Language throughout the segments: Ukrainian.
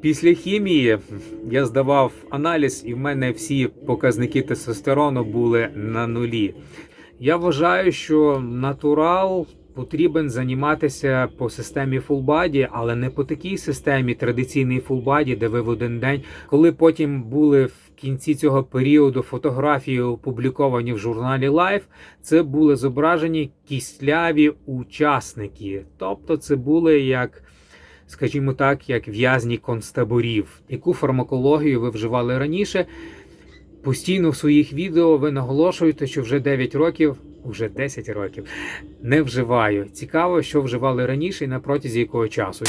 Після хімії я здавав аналіз, і в мене всі показники тестостерону були на нулі. Я вважаю, що натурал потрібен займатися по системі Full Body, але не по такій системі традиційний Full Body, де ви в один день. Коли потім були в кінці цього періоду фотографії опубліковані в журналі Life, це були зображені кістляві учасники. Тобто це були як, скажімо так, як в'язні концтаборів. Яку фармакологію ви вживали раніше? Постійно в своїх відео ви наголошуєте, що вже 9 років, уже 10 років не вживаю. Цікаво, що вживали раніше і на протязі якого часу.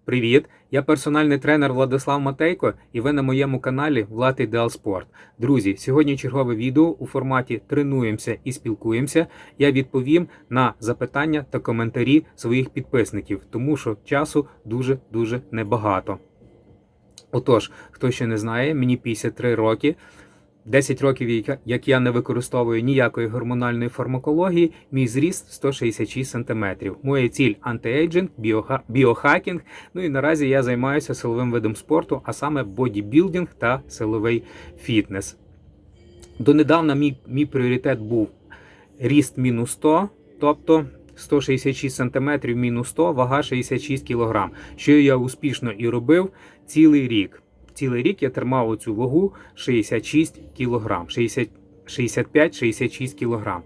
Привіт! Я персональний тренер Владислав Матейко, і ви на моєму каналі Влад Ідеал Спорт. Друзі, сьогодні чергове відео у форматі «Тренуємося і спілкуємося». Я відповім на запитання та коментарі своїх підписників, тому що часу дуже небагато. Отож, хто ще не знає, мені 53 роки. 10 років, як я не використовую ніякої гормональної фармакології, мій зріст 166 см. Моя ціль – антиейджинг, біохакінг, ну і наразі я займаюся силовим видом спорту, а саме бодібілдинг та силовий фітнес. Донедавна мій пріоритет був ріст мінус 100, тобто 166 см мінус 100, вага 66 кг, що я успішно і робив цілий рік. Цілий рік я тримав оцю вагу 66 кг, 65-66 кг.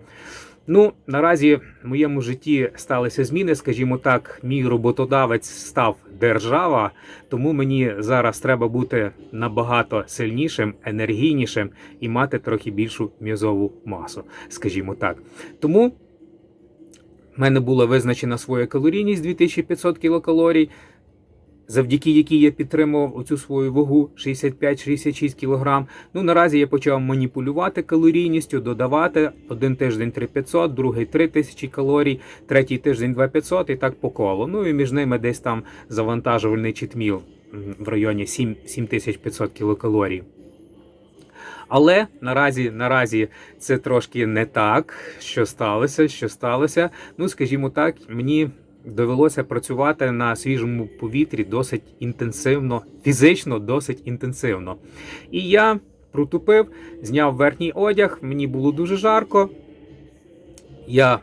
Ну, наразі в моєму житті сталися зміни, скажімо так, мій роботодавець став держава, тому мені зараз треба бути набагато сильнішим, енергійнішим і мати трохи більшу м'язову масу, скажімо так. Тому в мене була визначена своя калорійність 2500 кілокалорій, завдяки якій я підтримував оцю свою вагу 65-66 кг. Ну, наразі я почав маніпулювати калорійністю, додавати один тиждень 3500, другий 3000 калорій, третій тиждень 2500 і так по колу. Ну і між ними десь там завантажувальний читміл в районі 7500 кілокалорій. Але наразі це трошки не так, що сталося. Ну, скажімо так, мені довелося працювати на свіжому повітрі досить інтенсивно, фізично досить інтенсивно. І я протупив, зняв верхній одяг, мені було дуже жарко. Я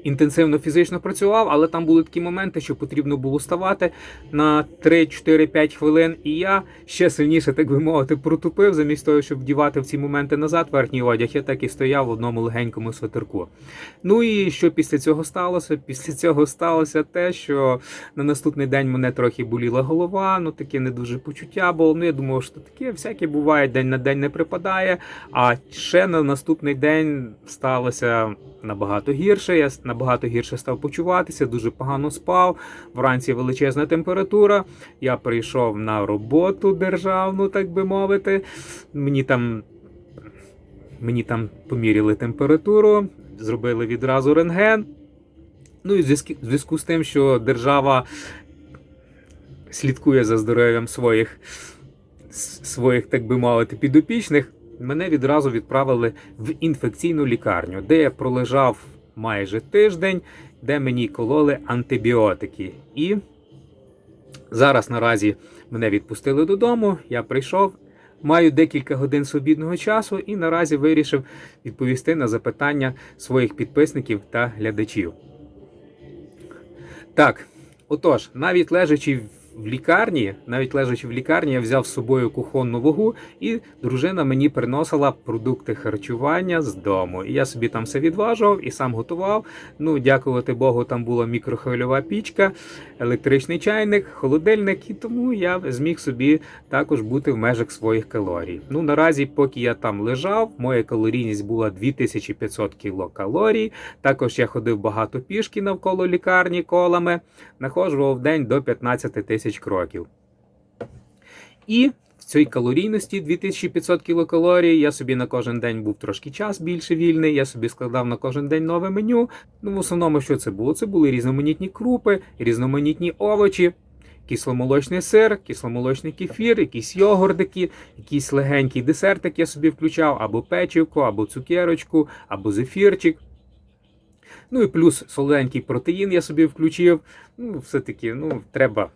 інтенсивно фізично працював, але там були такі моменти, що потрібно було ставати на 3-4-5 хвилин, і я ще сильніше, так би мовити, протупив, замість того, щоб вдівати в ці моменти назад верхній одяг, я так і стояв в одному легенькому свитерку. Ну і що після цього сталося? Після цього сталося те, що на наступний день мене трохи боліла голова, ну таке не дуже почуття було, ну я думав, що таке всяке буває, день на день не припадає, а ще на наступний день сталося набагато гірше, я набагато гірше став почуватися, дуже погано спав, вранці величезна температура, я прийшов на роботу державну, так би мовити, мені там поміряли температуру, зробили відразу рентген, ну і в зв'язку з тим, що держава слідкує за здоров'ям своїх, так би мовити, підопічних, мене відразу відправили в інфекційну лікарню, де я пролежав майже тиждень, де мені кололи антибіотики. І зараз наразі мене відпустили додому, я прийшов, маю декілька годин свобідного часу і наразі вирішив відповісти на запитання своїх підписників та глядачів. Так, отож, навіть лежачи в лікарні, я взяв з собою кухонну вагу, і дружина мені приносила продукти харчування з дому. І я собі там все відважував і сам готував. Ну, дякувати Богу, там була мікрохвильова пічка, електричний чайник, холодильник, і тому я зміг собі також бути в межах своїх калорій. Ну, наразі, поки я там лежав, моя калорійність була 2500 кілокалорій. Також я ходив багато пішки навколо лікарні колами, находжував в день до 15 тисяч кроків. І в цій калорійності 2500 кілокалорій я собі на кожен день був трошки час більше вільний, я собі складав на кожен день нове меню. Ну, в основному, що це було? Це були різноманітні крупи, різноманітні овочі, кисломолочний сир, кисломолочний кефір, якісь йогуртики, якийсь легенький десертик я собі включав, або печивко, або цукерочку, або зефірчик. Ну і плюс солоденький протеїн я собі включив. Ну, все-таки, треба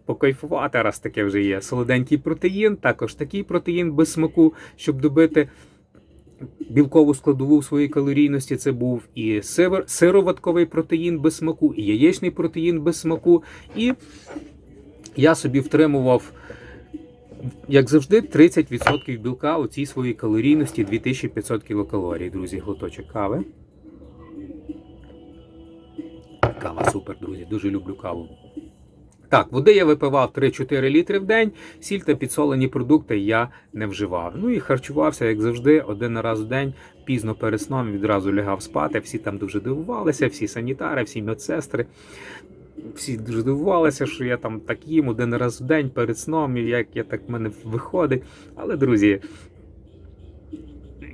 покайфувати, раз таке вже є. Солоденький протеїн, також такий протеїн без смаку, щоб добити білкову складову в своїй калорійності. Це був і сироватковий протеїн без смаку, і яєчний протеїн без смаку. І я собі втримував, як завжди, 30% білка у цій своїй калорійності 2500 кілокалорій. Друзі, глоточок кави. Кава супер, друзі, дуже люблю каву. Так, води я випивав 3-4 літри в день, сіль та підсолені продукти я не вживав. Ну і харчувався, як завжди, один раз в день, пізно перед сном відразу лягав спати. Всі там дуже дивувалися, всі санітари, всі медсестри. Всі дуже дивувалися, що я там так їм один раз в день перед сном, і як я так в мене виходить. Але, друзі,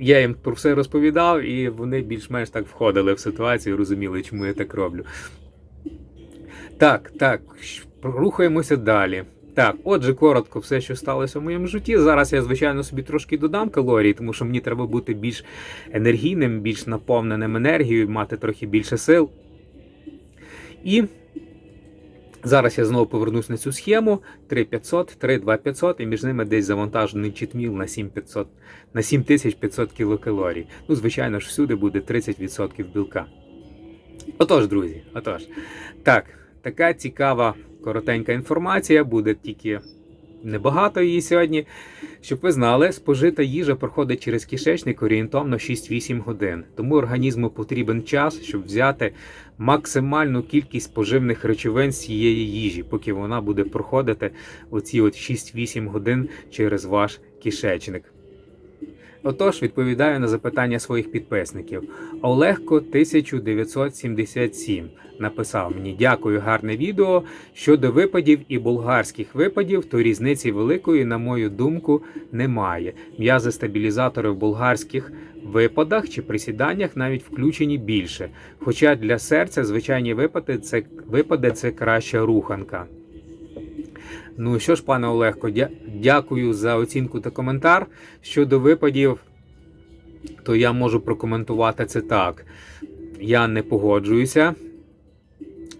я їм про все розповідав, і вони більш-менш так входили в ситуацію, розуміли, чому я так роблю. Так, рухаємося далі. Так, отже, коротко все, що сталося в моєму житті. Зараз я, звичайно, собі трошки додам калорій, тому що мені треба бути більш енергійним, більш наповненим енергією, мати трохи більше сил. І зараз я знову повернусь на цю схему. 3500, 32500 і між ними десь завантажений читміл на 7500 кілокалорій. Ну, звичайно ж, всюди буде 30% білка. Отож, друзі, Так, така цікава, коротенька інформація, буде тільки небагато її сьогодні. Щоб ви знали, спожита їжа проходить через кишечник орієнтовно 6-8 годин. Тому організму потрібен час, щоб взяти максимальну кількість поживних речовин з цієї їжі, поки вона буде проходити оці 6-8 годин через ваш кишечник. Отож, відповідаю на запитання своїх підписників. Олегко 1977 написав мені: дякую, гарне відео. Щодо випадів і болгарських випадів, то різниці великої, на мою думку, немає. М'язи-стабілізатори в болгарських випадах чи присіданнях навіть включені більше. Хоча для серця звичайні випади – це краща руханка. Ну що ж, пане Олегко, дякую за оцінку та коментар. Щодо випадів, то я можу прокоментувати це так. Я не погоджуюся,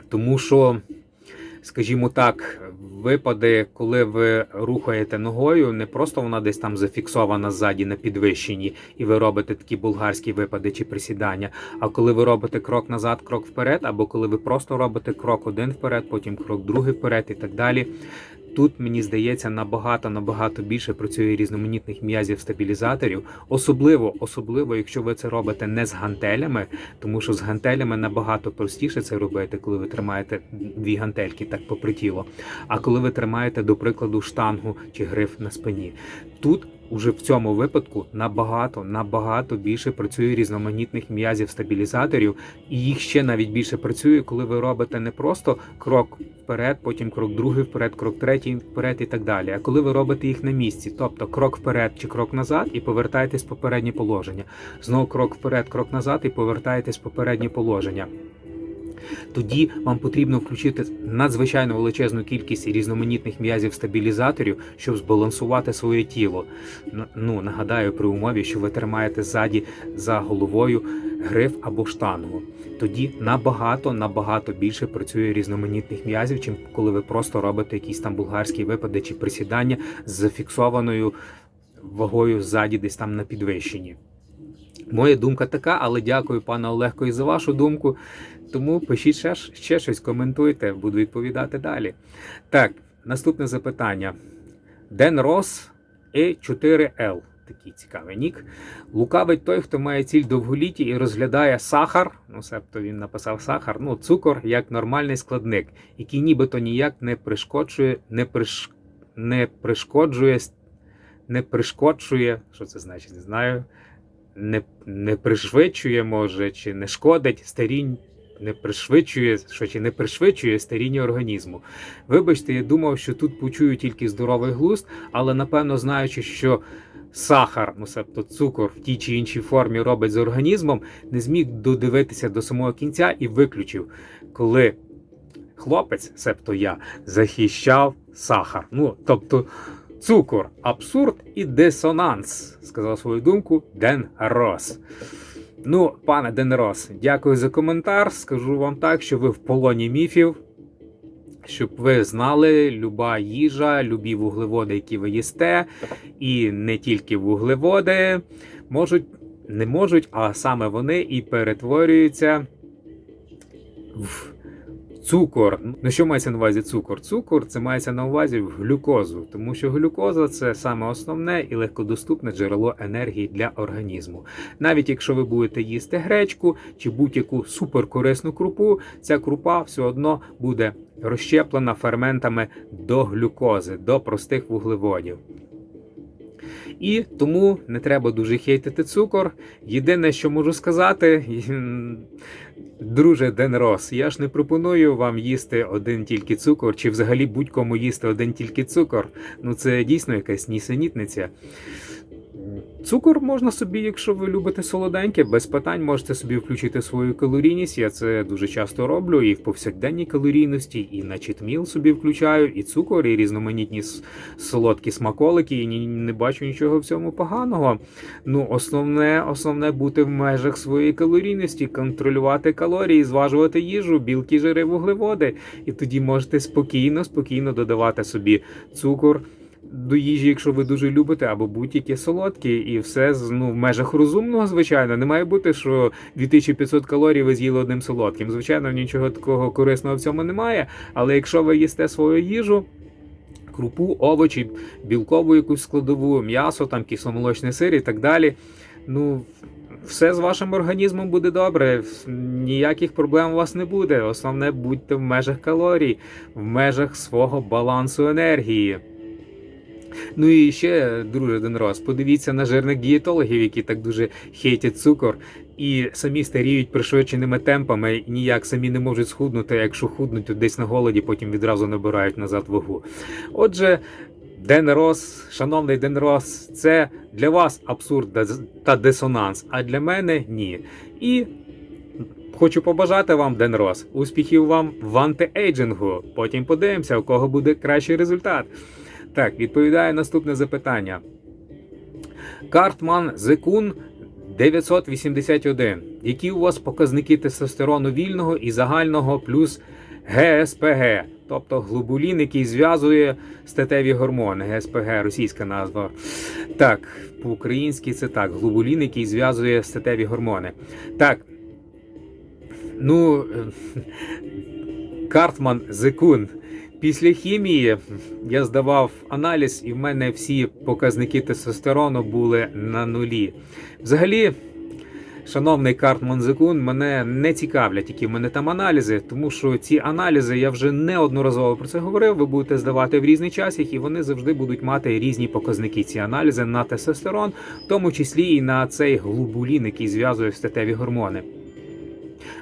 тому що, скажімо так, випади, коли ви рухаєте ногою, не просто вона десь там зафіксована ззаді на підвищенні, і ви робите такі болгарські випади чи присідання, а коли ви робите крок назад, крок вперед, або коли ви просто робите крок один вперед, потім крок другий вперед і так далі. Тут, мені здається, набагато більше працює різноманітних м'язів-стабілізаторів, особливо, якщо ви це робите не з гантелями, тому що з гантелями набагато простіше це робити, коли ви тримаєте дві гантельки так попри тіло, а коли ви тримаєте, до прикладу, штангу чи гриф на спині. Тут уже в цьому випадку набагато більше працює різноманітних м'язів-стабілізаторів, і їх ще навіть більше працює, коли ви робите не просто крок вперед, потім крок другий вперед, крок третій вперед і так далі, а коли ви робите їх на місці, тобто крок вперед чи крок назад і повертаєтесь в попереднє положення, знову крок вперед, крок назад і повертаєтесь в попереднє положення. Тоді вам потрібно включити надзвичайно величезну кількість різноманітних м'язів-стабілізаторів, щоб збалансувати своє тіло. Ну, нагадаю, при умові, що ви тримаєте ззаді за головою гриф або штангу. Тоді набагато більше працює різноманітних м'язів, чим коли ви просто робите якісь там болгарські випади чи присідання з зафіксованою вагою ззаді десь там на підвищенні. Моя думка така, але дякую, пане Олегко, і за вашу думку. Тому пишіть ще щось, коментуйте, буду відповідати далі. Так, наступне запитання. Ден Рос E4L. Такий цікавий нік. Лукавить той, хто має ціль довголіття і розглядає сахар, ну, себто він написав сахар, ну, цукор, як нормальний складник, який нібито ніяк не пришкоджує, що це значить, не знаю, не пришвидшує, може, чи не шкодить не пришвидшує старіння організму. Вибачте, я думав, що тут почую тільки здоровий глузд, але напевно, знаючи, що сахар, ну, себто цукор в тій чи іншій формі робить з організмом, не зміг додивитися до самого кінця і виключив, коли хлопець, себто я, захищав сахар. Ну, тобто цукор, абсурд і дисонанс, сказав свою думку Ден Рос. Ну, пане Ден Рос, дякую за коментар. Скажу вам так, що ви в полоні міфів. щоб ви знали, люба їжа, любі вуглеводи, які ви їсте, і не тільки вуглеводи, не можуть, а саме вони і перетворюються в цукор. Ну, що мається на увазі цукор? Цукор – це мається на увазі в глюкозу, тому що глюкоза – це саме основне і легкодоступне джерело енергії для організму. Навіть якщо ви будете їсти гречку чи будь-яку суперкорисну крупу, ця крупа все одно буде розщеплена ферментами до глюкози, до простих вуглеводів. І тому не треба дуже хейтити цукор. Єдине, що можу сказати, друже Денрос, я ж не пропоную вам їсти один тільки цукор, чи взагалі будь-кому їсти один тільки цукор. Ну це дійсно якась нісенітниця. Цукор можна собі, якщо ви любите солоденьке, без питань можете собі включити свою калорійність. Я це дуже часто роблю і в повсякденній калорійності, і на читміл собі включаю, і цукор, і різноманітні солодкі смаколики, і не бачу нічого в цьому поганого. Ну, основне бути в межах своєї калорійності, контролювати калорії, зважувати їжу, білки, жири, вуглеводи. І тоді можете спокійно додавати собі цукор до їжі, якщо ви дуже любите, або будь-які солодкі, і все в межах розумного, звичайно. Не має бути, що 2500 калорій ви з'їли одним солодким. Звичайно, нічого такого корисного в цьому немає, але якщо ви їсте свою їжу, крупу, овочі, білкову якусь складову, м'ясо, там кисломолочний сир і так далі, ну, все з вашим організмом буде добре, ніяких проблем у вас не буде. Основне, будьте в межах калорій, в межах свого балансу енергії. Ну і ще, друже Денрос, подивіться на жирних дієтологів, які так дуже хейтять цукор і самі старіють пришвидшеними темпами, і ніяк самі не можуть схуднути, а якщо худнуть, то десь на голоді, потім відразу набирають назад вагу. Отже, Денрос, шановний Денрос, це для вас абсурд та дисонанс, а для мене ні. І хочу побажати вам, Денрос, успіхів вам в антиейджингу. Потім подивимося, у кого буде кращий результат. Так, відповідає наступне запитання. Картман Зекун 981. Які у вас показники тестостерону вільного і загального плюс ГСПГ? Тобто глобулін, який зв'язує статеві гормони. ГСПГ – російська назва. Так, по-українськи це так. Глобулін, який зв'язує статеві гормони. Так, ну, Картман Зекун. Після хімії я здавав аналіз, і в мене всі показники тестостерону були на нулі. Взагалі, шановний Картман Зекун, мене не цікавлять, які в мене там аналізи, тому що ці аналізи, я вже неодноразово про це говорив, ви будете здавати в різний час, і вони завжди будуть мати різні показники, ці аналізи на тестостерон, в тому числі і на цей глобулін, який зв'язує статеві гормони.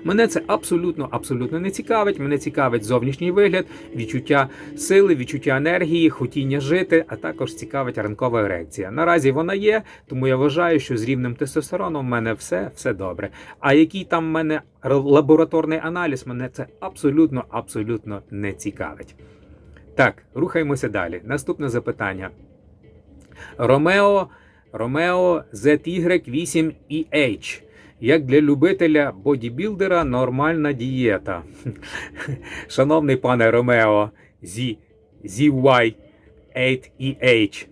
Мене це абсолютно не цікавить. Мене цікавить зовнішній вигляд, відчуття сили, відчуття енергії, хотіння жити, а також цікавить ранкова ерекція. Наразі вона є, тому я вважаю, що з рівнем тестостерону в мене все добре. А який там в мене лабораторний аналіз, мене це абсолютно не цікавить. Так, рухаємося далі. Наступне запитання. Romeo ZY8EH. Як для любителя бодібілдера нормальна дієта. Шановний пане Ромео ZY8EH.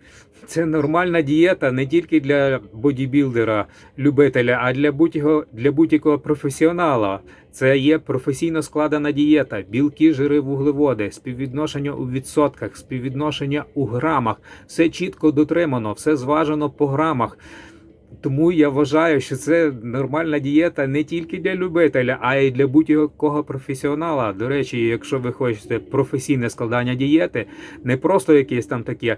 Це нормальна дієта не тільки для бодібілдера, любителя, а для будь-якого професіонала. Це є професійно складена дієта, білки, жири, вуглеводи, співвідношення у відсотках, співвідношення у грамах. Все чітко дотримано, все зважено по грамах. Тому я вважаю, що це нормальна дієта не тільки для любителя, а й для будь-якого професіонала. До речі, якщо ви хочете професійне складання дієти, не просто якесь там таке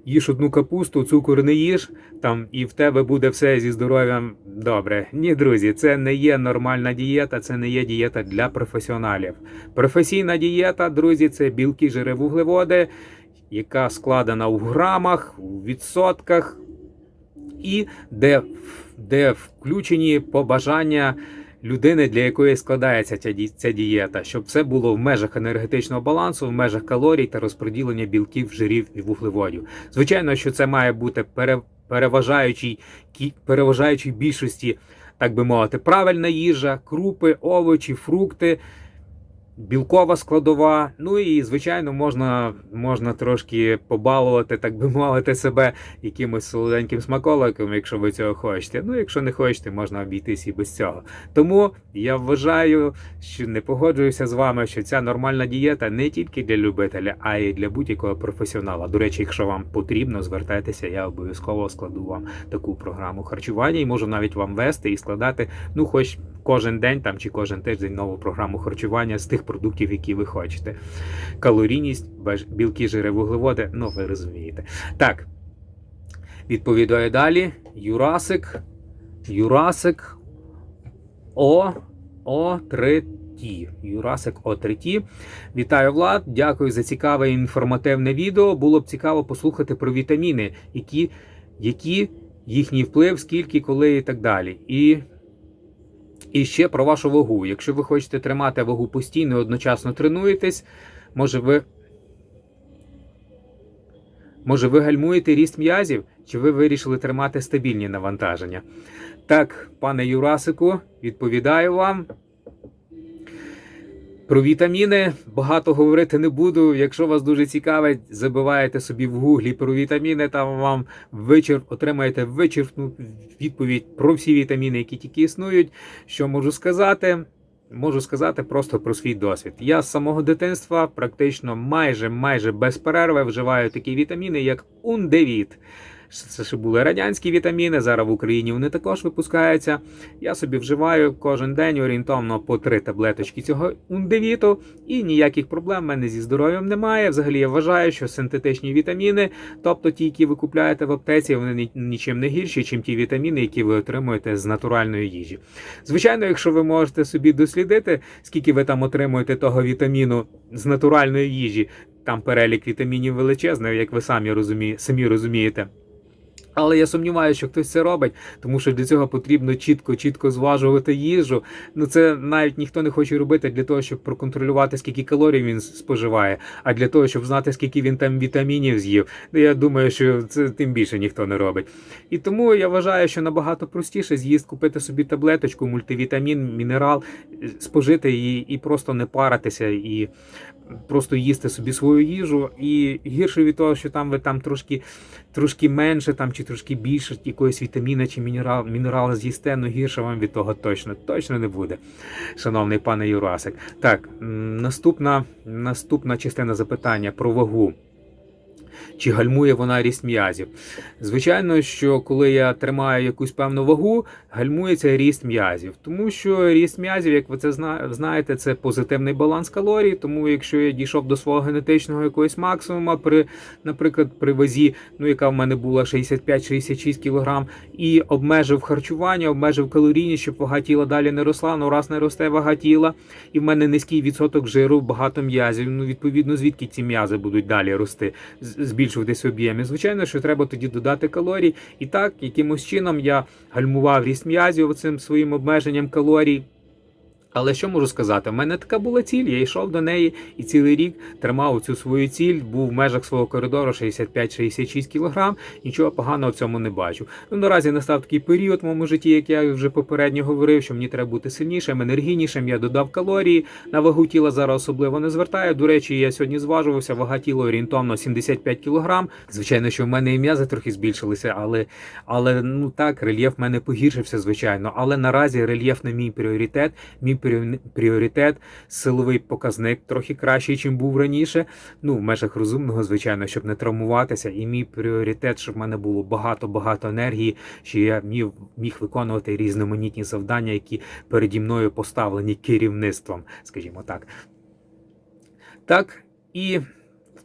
їж одну капусту, цукор не їж, там і в тебе буде все зі здоров'ям добре. Ні, друзі, це не є нормальна дієта, це не є дієта для професіоналів. Професійна дієта, друзі, це білки, жири, вуглеводи, яка складена у грамах, у відсотках, і де включені побажання людини, для якої складається ця дієта, щоб це було в межах енергетичного балансу, в межах калорій та розподілення білків, жирів і вуглеводів. Звичайно, що це має бути переважаючій більшості, так би мовити, правильна їжа, крупи, овочі, фрукти, білкова складова, ну і, звичайно, можна трошки побалувати, так би мовити, себе якимось солоденьким смаколиком, якщо ви цього хочете. Ну, якщо не хочете, можна обійтись і без цього. Тому я вважаю, що не погоджуюся з вами, що ця нормальна дієта не тільки для любителя, а й для будь-якого професіонала. До речі, якщо вам потрібно, звертайтеся, я обов'язково складу вам таку програму харчування і можу навіть вам вести і складати, ну, хоч кожен день там чи кожен тиждень нову програму харчування з тих продуктів, які ви хочете. Калорійність, білки, жири, вуглеводи, ну ви розумієте. Так, відповідаю далі. Юрасик О3Т. Юрасик О3Т. Вітаю, Влад, дякую за цікаве і інформативне відео. Було б цікаво послухати про вітаміни, які їхній вплив, скільки, коли і так далі. І ще про вашу вагу. Якщо ви хочете тримати вагу постійно і одночасно тренуєтесь, може ви гальмуєте ріст м'язів, чи ви вирішили тримати стабільні навантаження? Так, пане Юрасику, відповідаю вам. Про вітаміни багато говорити не буду. Якщо вас дуже цікавить, забиваєте собі в гуглі про вітаміни, там вам отримаєте вичерпну відповідь про всі вітаміни, які тільки існують. Що можу сказати? Можу сказати просто про свій досвід. Я з самого дитинства практично майже без перерви вживаю такі вітаміни, як Ундевіт. Це ще були радянські вітаміни, зараз в Україні вони також випускаються. Я собі вживаю кожен день орієнтовно по 3 таблеточки цього Ундевіту, і ніяких проблем в мене зі здоров'ям немає. Взагалі я вважаю, що синтетичні вітаміни, тобто ті, які ви купуєте в аптеці, вони нічим не гірші, ніж ті вітаміни, які ви отримуєте з натуральної їжі. Звичайно, якщо ви можете собі дослідити, скільки ви там отримуєте того вітаміну з натуральної їжі, там перелік вітамінів величезний, як ви самі розумієте. Але я сумніваюся, що хтось це робить, тому що для цього потрібно чітко зважувати їжу. Ну це навіть ніхто не хоче робити для того, щоб проконтролювати, скільки калорій він споживає, а для того, щоб знати, скільки він там вітамінів з'їв. Ну, я думаю, що це тим більше ніхто не робить. І тому я вважаю, що набагато простіше купити собі таблеточку, мультивітамін, мінерал, спожити її і просто не паритися, і просто їсти собі свою їжу. І гірше від того, що там ви там трошки менше там, чи трошки більше якоїсь вітаміна чи мінерала з'їсте, ну гірше вам від того точно не буде, шановний пане Юрасик. Так, наступна частина запитання про вагу. Чи гальмує вона ріст м'язів? Звичайно, що коли я тримаю якусь певну вагу, гальмується ріст м'язів. Тому що ріст м'язів, як ви це знаєте, це позитивний баланс калорій. Тому якщо я дійшов до свого генетичного якогось максимуму, наприклад, при вазі, яка в мене була 65-66 кг, і обмежив харчування, обмежив калорійність, щоб вага тіла далі не росла, раз не росте вага тіла, і в мене низький відсоток жиру, багато м'язів, відповідно, звідки ці м'язи будуть далі рости? Збільшуватися об'єми. Звичайно, що треба тоді додати калорій. І так, якимось чином я гальмував ріст м'язів цим своїм обмеженням калорій. Але що можу сказати? У мене така була ціль, я йшов до неї і цілий рік тримав цю свою ціль, був в межах свого коридору 65-66 кг, нічого поганого в цьому не бачу. Наразі настав такий період в моєму житті, як я вже попередньо говорив, що мені треба бути сильнішим, енергійнішим, я додав калорії, на вагу тіла зараз особливо не звертаю. До речі, я сьогодні зважувався, вага тіла орієнтовно 75 кг. Звичайно, що в мене і м'язи трохи збільшилися, але так, рельєф в мене погіршився, звичайно. Але наразі рельєф не мій пріоритет, пріоритет, силовий показник трохи кращий, ніж був раніше. В межах розумного, звичайно, щоб не травмуватися. І мій пріоритет, щоб в мене було багато енергії, що я міг виконувати різноманітні завдання, які переді мною поставлені керівництвом, скажімо так. Так, і в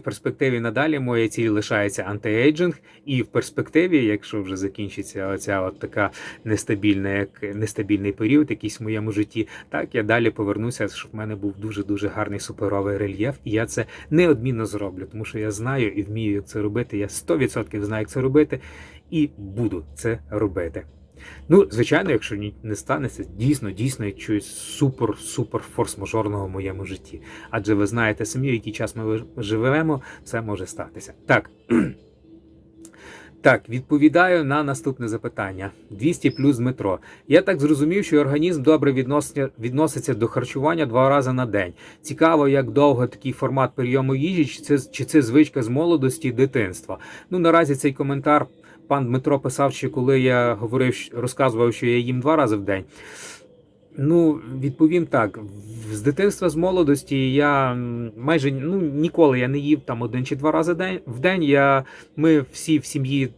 перспективі надалі моя ціль лишається антиейджинг, і в перспективі, якщо вже закінчиться оця така нестабільний період якийсь в моєму житті, так, я далі повернуся, щоб в мене був дуже гарний суперовий рельєф, і я це неодмінно зроблю, тому що я знаю і вмію, як це робити, я 100% знаю, як це робити, і буду це робити. Звичайно, якщо не станеться, дійсно якогось супер форс-мажорного в моєму житті. Адже ви знаєте самі, в який час ми живемо, це може статися. Так, Так, відповідаю на наступне запитання. 200 плюс Дмитро. Я так зрозумів, що організм добре відноситься до харчування 2 рази на день. Цікаво, як довго такий формат прийому їжі, чи це звичка з молодості, дитинства. Ну, наразі цей коментар пан Дмитро писав, ще коли я розказував, що я їм 2 рази в день. Ну, відповім так, з дитинства, з молодості я майже ніколи я не їв там 1 чи 2 рази в день. Ми всі в сім'ї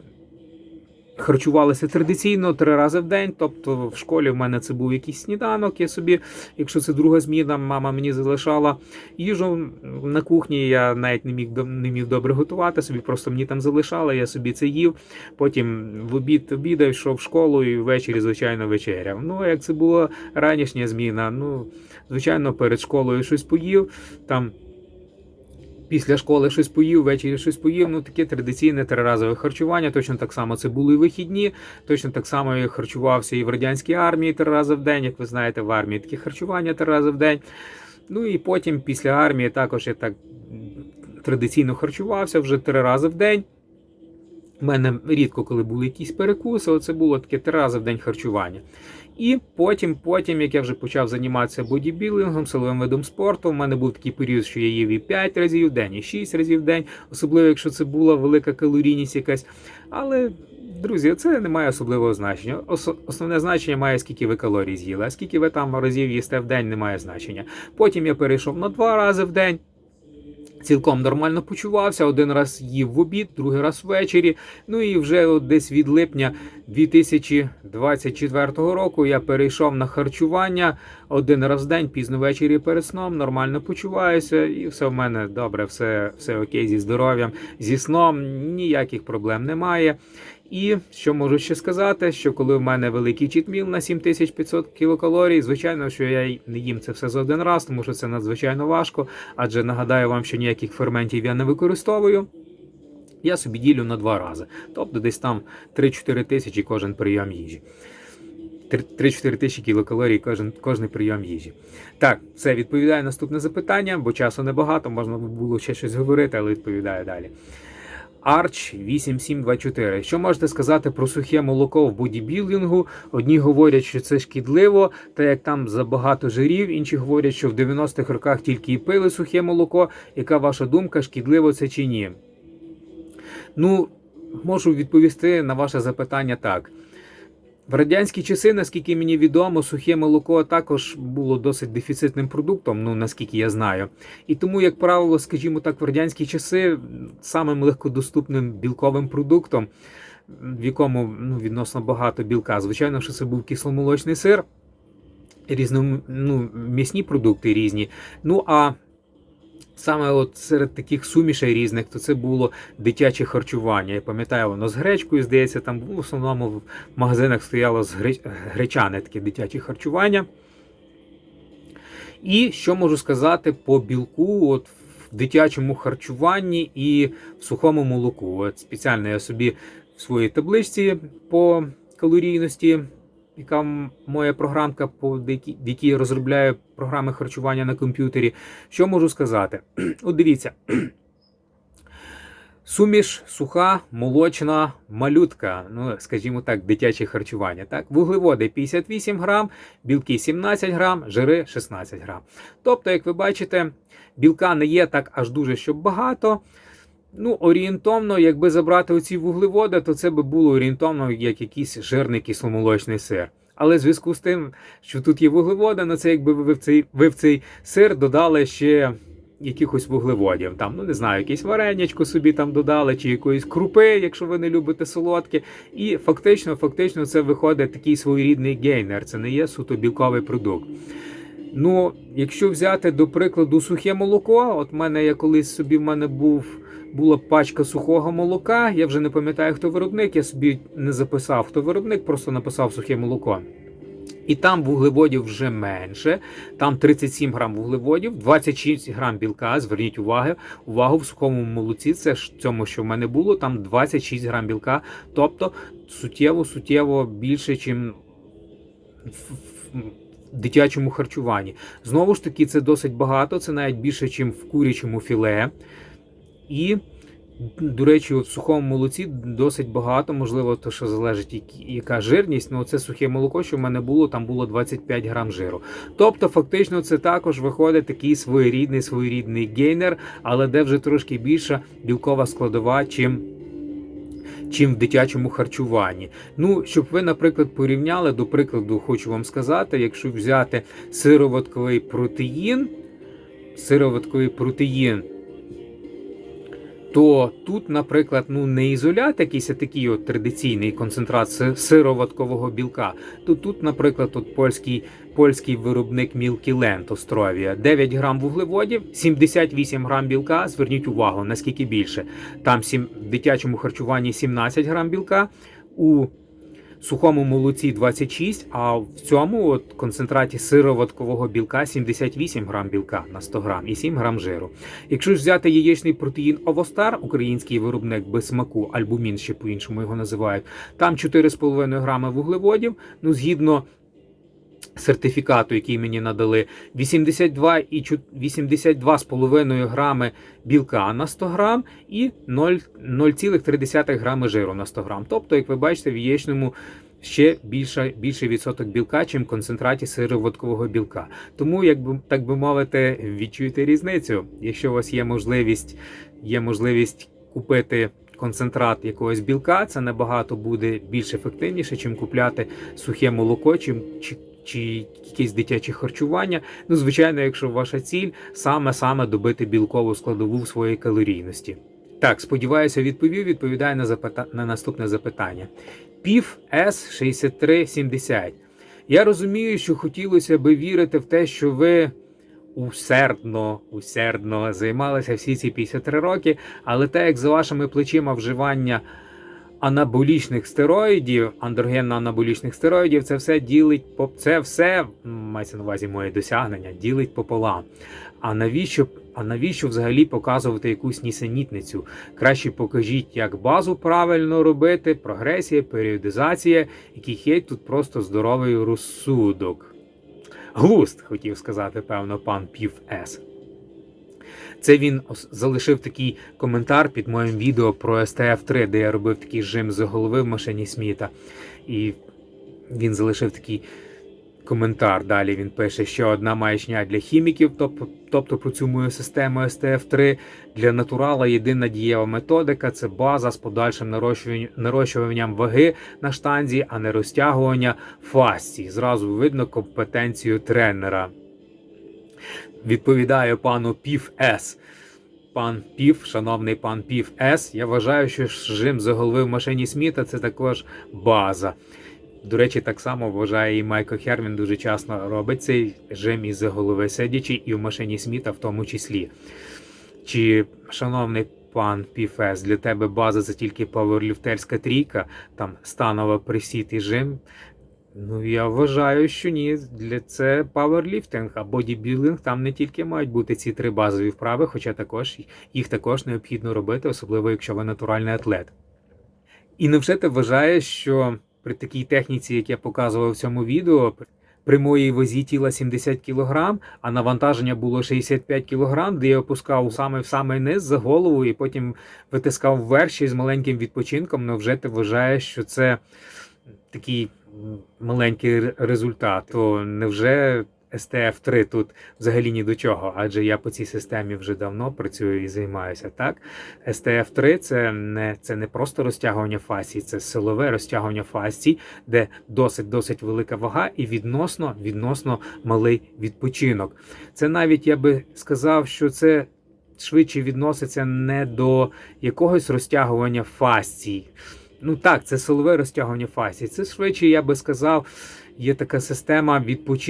харчувалися традиційно 3 рази в день, тобто в школі в мене це був якийсь сніданок, я собі, якщо це друга зміна, мама мені залишала їжу на кухні, я навіть не міг добре готувати, собі просто мені там залишала, я собі це їв, потім в обідав, йшов в школу і ввечері, звичайно, вечеряв. Ну, а як це була ранішня зміна, ну, звичайно, перед школою щось поїв, там після школи щось поїв, ввечері щось поїв, ну таке традиційне 3-разове харчування, точно так само це були і вихідні, точно так само я харчувався і в радянській армії 3 рази в день, як ви знаєте, в армії таке харчування 3 рази в день. Ну і потім після армії також я так традиційно харчувався вже 3 рази в день. У мене рідко, коли були якісь перекуси, оце було таке 3 рази в день харчування. І потім, як я вже почав займатися бодібілдингом, силовим видом спорту, в мене був такий період, що я їв і 5 разів в день, і 6 разів в день, особливо, якщо це була велика калорійність якась. Але, друзі, це не має особливого значення. Основне значення має, скільки ви калорій з'їли, а скільки ви там разів їсте в день, не має значення. Потім я перейшов на 2 рази в день. Цілком нормально почувався, 1 раз їв в обід, 2 раз ввечері. Ну і вже от десь від липня 2024 року я перейшов на харчування 1 раз в день, пізно ввечері перед сном, нормально почуваюся і все в мене добре, все окей зі здоров'ям, зі сном, ніяких проблем немає. І що можу ще сказати, що коли в мене великий читміл на 7500 кілокалорій, звичайно, що я не їм це все за 1 раз, тому що це надзвичайно важко, адже нагадаю вам, що ніяких ферментів я не використовую. Я собі ділю на 2 рази, тобто десь там 3-4 тисячі кожен прийом їжі. 3-4 тисячі кілокалорій кожен прийом їжі. Так, все, відповідаю на наступне запитання, бо часу небагато, можна було ще щось говорити, але відповідаю далі. Arch 8724. Що можете сказати про сухе молоко в бодібілдингу? Одні говорять, що це шкідливо, та як там забагато жирів, інші говорять, що в 90-х роках тільки і пили сухе молоко. Яка ваша думка, шкідливо це чи ні? Ну, можу відповісти на ваше запитання так. В радянські часи, наскільки мені відомо, сухе молоко також було досить дефіцитним продуктом, ну наскільки я знаю. І тому, як правило, скажімо так, в радянські часи самим легкодоступним білковим продуктом, в якому відносно багато білка, звичайно, що це був кисломолочний сир, м'ясні продукти різні. Ну а саме от серед таких сумішей різних, то це було дитяче харчування. Я пам'ятаю, воно з гречкою, здається, там в основному в магазинах стояло гречане таке дитяче харчування. І що можу сказати по білку от в дитячому харчуванні і в сухому молоку. От спеціально я собі в своїй табличці по калорійності, яка моя програмка, в якій я розробляю програми харчування на комп'ютері. Що можу сказати? От дивіться. Суміш суха, молочна, малютка, скажімо так, дитяче харчування. Так? Вуглеводи 58 грам, білки 17 грам, жири 16 грам. Тобто, як ви бачите, білка не є так аж дуже, щоб багато. Орієнтовно, якби забрати оці вуглеводи, то це би було орієнтовно як якийсь жирний кисломолочний сир. Але в зв'язку з тим, що тут є вуглеводи, це якби ви в цей сир додали ще якихось вуглеводів. Там, не знаю, якесь варенячко собі там додали, чи якоїсь крупи, якщо ви не любите солодке. І фактично це виходить такий своєрідний гейнер, це не є суто білковий продукт. Якщо взяти, до прикладу, сухе молоко, от в мене була пачка сухого молока, я вже не пам'ятаю, хто виробник, я собі не записав, хто виробник, просто написав сухе молоко. І там вуглеводів вже менше, там 37 грам вуглеводів, 26 грам білка, зверніть увагу, в сухому молоці, це в цьому, що в мене було, там 26 грам білка, тобто суттєво більше, ніж в дитячому харчуванні. Знову ж таки, це досить багато, це навіть більше, ніж в курячому філе. І До речі, от в сухому молоці досить багато, можливо, то, що залежить яка жирність, але це сухе молоко, що в мене було, там було 25 грам жиру. Тобто, фактично, це також виходить такий своєрідний гейнер, але де вже трошки більша білкова складова, чим в дитячому харчуванні. Ну, щоб ви, наприклад, порівняли, до прикладу, хочу вам сказати, якщо взяти сироватковий протеїн, то тут, наприклад, не ізолят якийсь, а такий от традиційний концентрат сироваткового білка, то тут, наприклад, от польський виробник Milky Land Островія, 9 грам вуглеводів, 78 грам білка, зверніть увагу, наскільки більше. Там в дитячому харчуванні 17 грам білка, у сухому молоці 26, а в цьому от концентраті сироваткового білка 78 грам білка на 100 грам і 7 грам жиру. Якщо ж взяти яєчний протеїн Овостар, український виробник без смаку, альбумін ще по-іншому його називають, там 4,5 грами вуглеводів, згідно сертифікату, який мені надали, 82,5 грами білка на 100 грам і 0,3 грами жиру на 100 грам. Тобто, як ви бачите, в яєчному ще більший відсоток білка, чим в концентраті сироваткового білка. Тому, так би мовити, відчуєте різницю. Якщо у вас є можливість купити концентрат якогось білка, це набагато буде більш ефективніше, чим купляти сухе молоко, чи якесь дитяче харчування. Звичайно, якщо ваша ціль саме добити білкову складову в своїй калорійності. Так, сподіваюся, відповідаю на наступне запитання. PIF S6370. Я розумію, що хотілося би вірити в те, що ви усердно займалися всі ці 53 роки, але те, як за вашими плечима вживання анаболічних стероїдів, андрогенно-анаболічних стероїдів, це все, мається на увазі моє досягнення, ділить пополам. А навіщо взагалі показувати якусь нісенітницю? Краще покажіть, як базу правильно робити, прогресія, періодизація, який хейт тут просто здоровий розсудок. Глузд, хотів сказати, певно, пан PIF S. Це він залишив такий коментар під моїм відео про STF3, де я робив такий жим з голови в машині Сміта. І він залишив такий коментар. Далі він пише, що одна маячня для хіміків, тобто про цю мою систему STF3. Для натурала єдина дієва методика – це база з подальшим нарощуванням ваги на штанзі, а не розтягування фасцій. Зразу видно компетенцію тренера. Відповідаю пану PIF S. Пан PIF, шановний пан PIF S, я вважаю, що жим за голови в машині Сміта – це також база. До речі, так само вважає і Майкл Хермін, дуже часто робить цей жим із-за голови сидячи, і в машині Сміта в тому числі. Чи, шановний пан PIF S, для тебе база – це тільки пауерліфтерська трійка, там станова, присід і жим? Я вважаю, що ні. Це пауерліфтинг, а бодібілдинг, там не тільки мають бути ці 3 базові вправи, хоча їх також необхідно робити, особливо якщо ви натуральний атлет. І невже ти вважаєш, що при такій техніці, як я показував в цьому відео, при моїй вазі тіла 70 кг, а навантаження було 65 кг, де я опускав саме в самий низ за голову і потім витискав вверх ще з маленьким відпочинком, невже ти вважаєш, що це такий маленький результат, то невже STF3 тут взагалі ні до чого, адже я по цій системі вже давно працюю і займаюся, так? STF3 це не просто розтягування фасцій, це силове розтягування фасцій, де досить велика вага і відносно малий відпочинок. Це навіть, я би сказав, що це швидше відноситься не до якогось розтягування фасцій. Так, це силове розтягування фасцій. Це швидше, я би сказав, є така система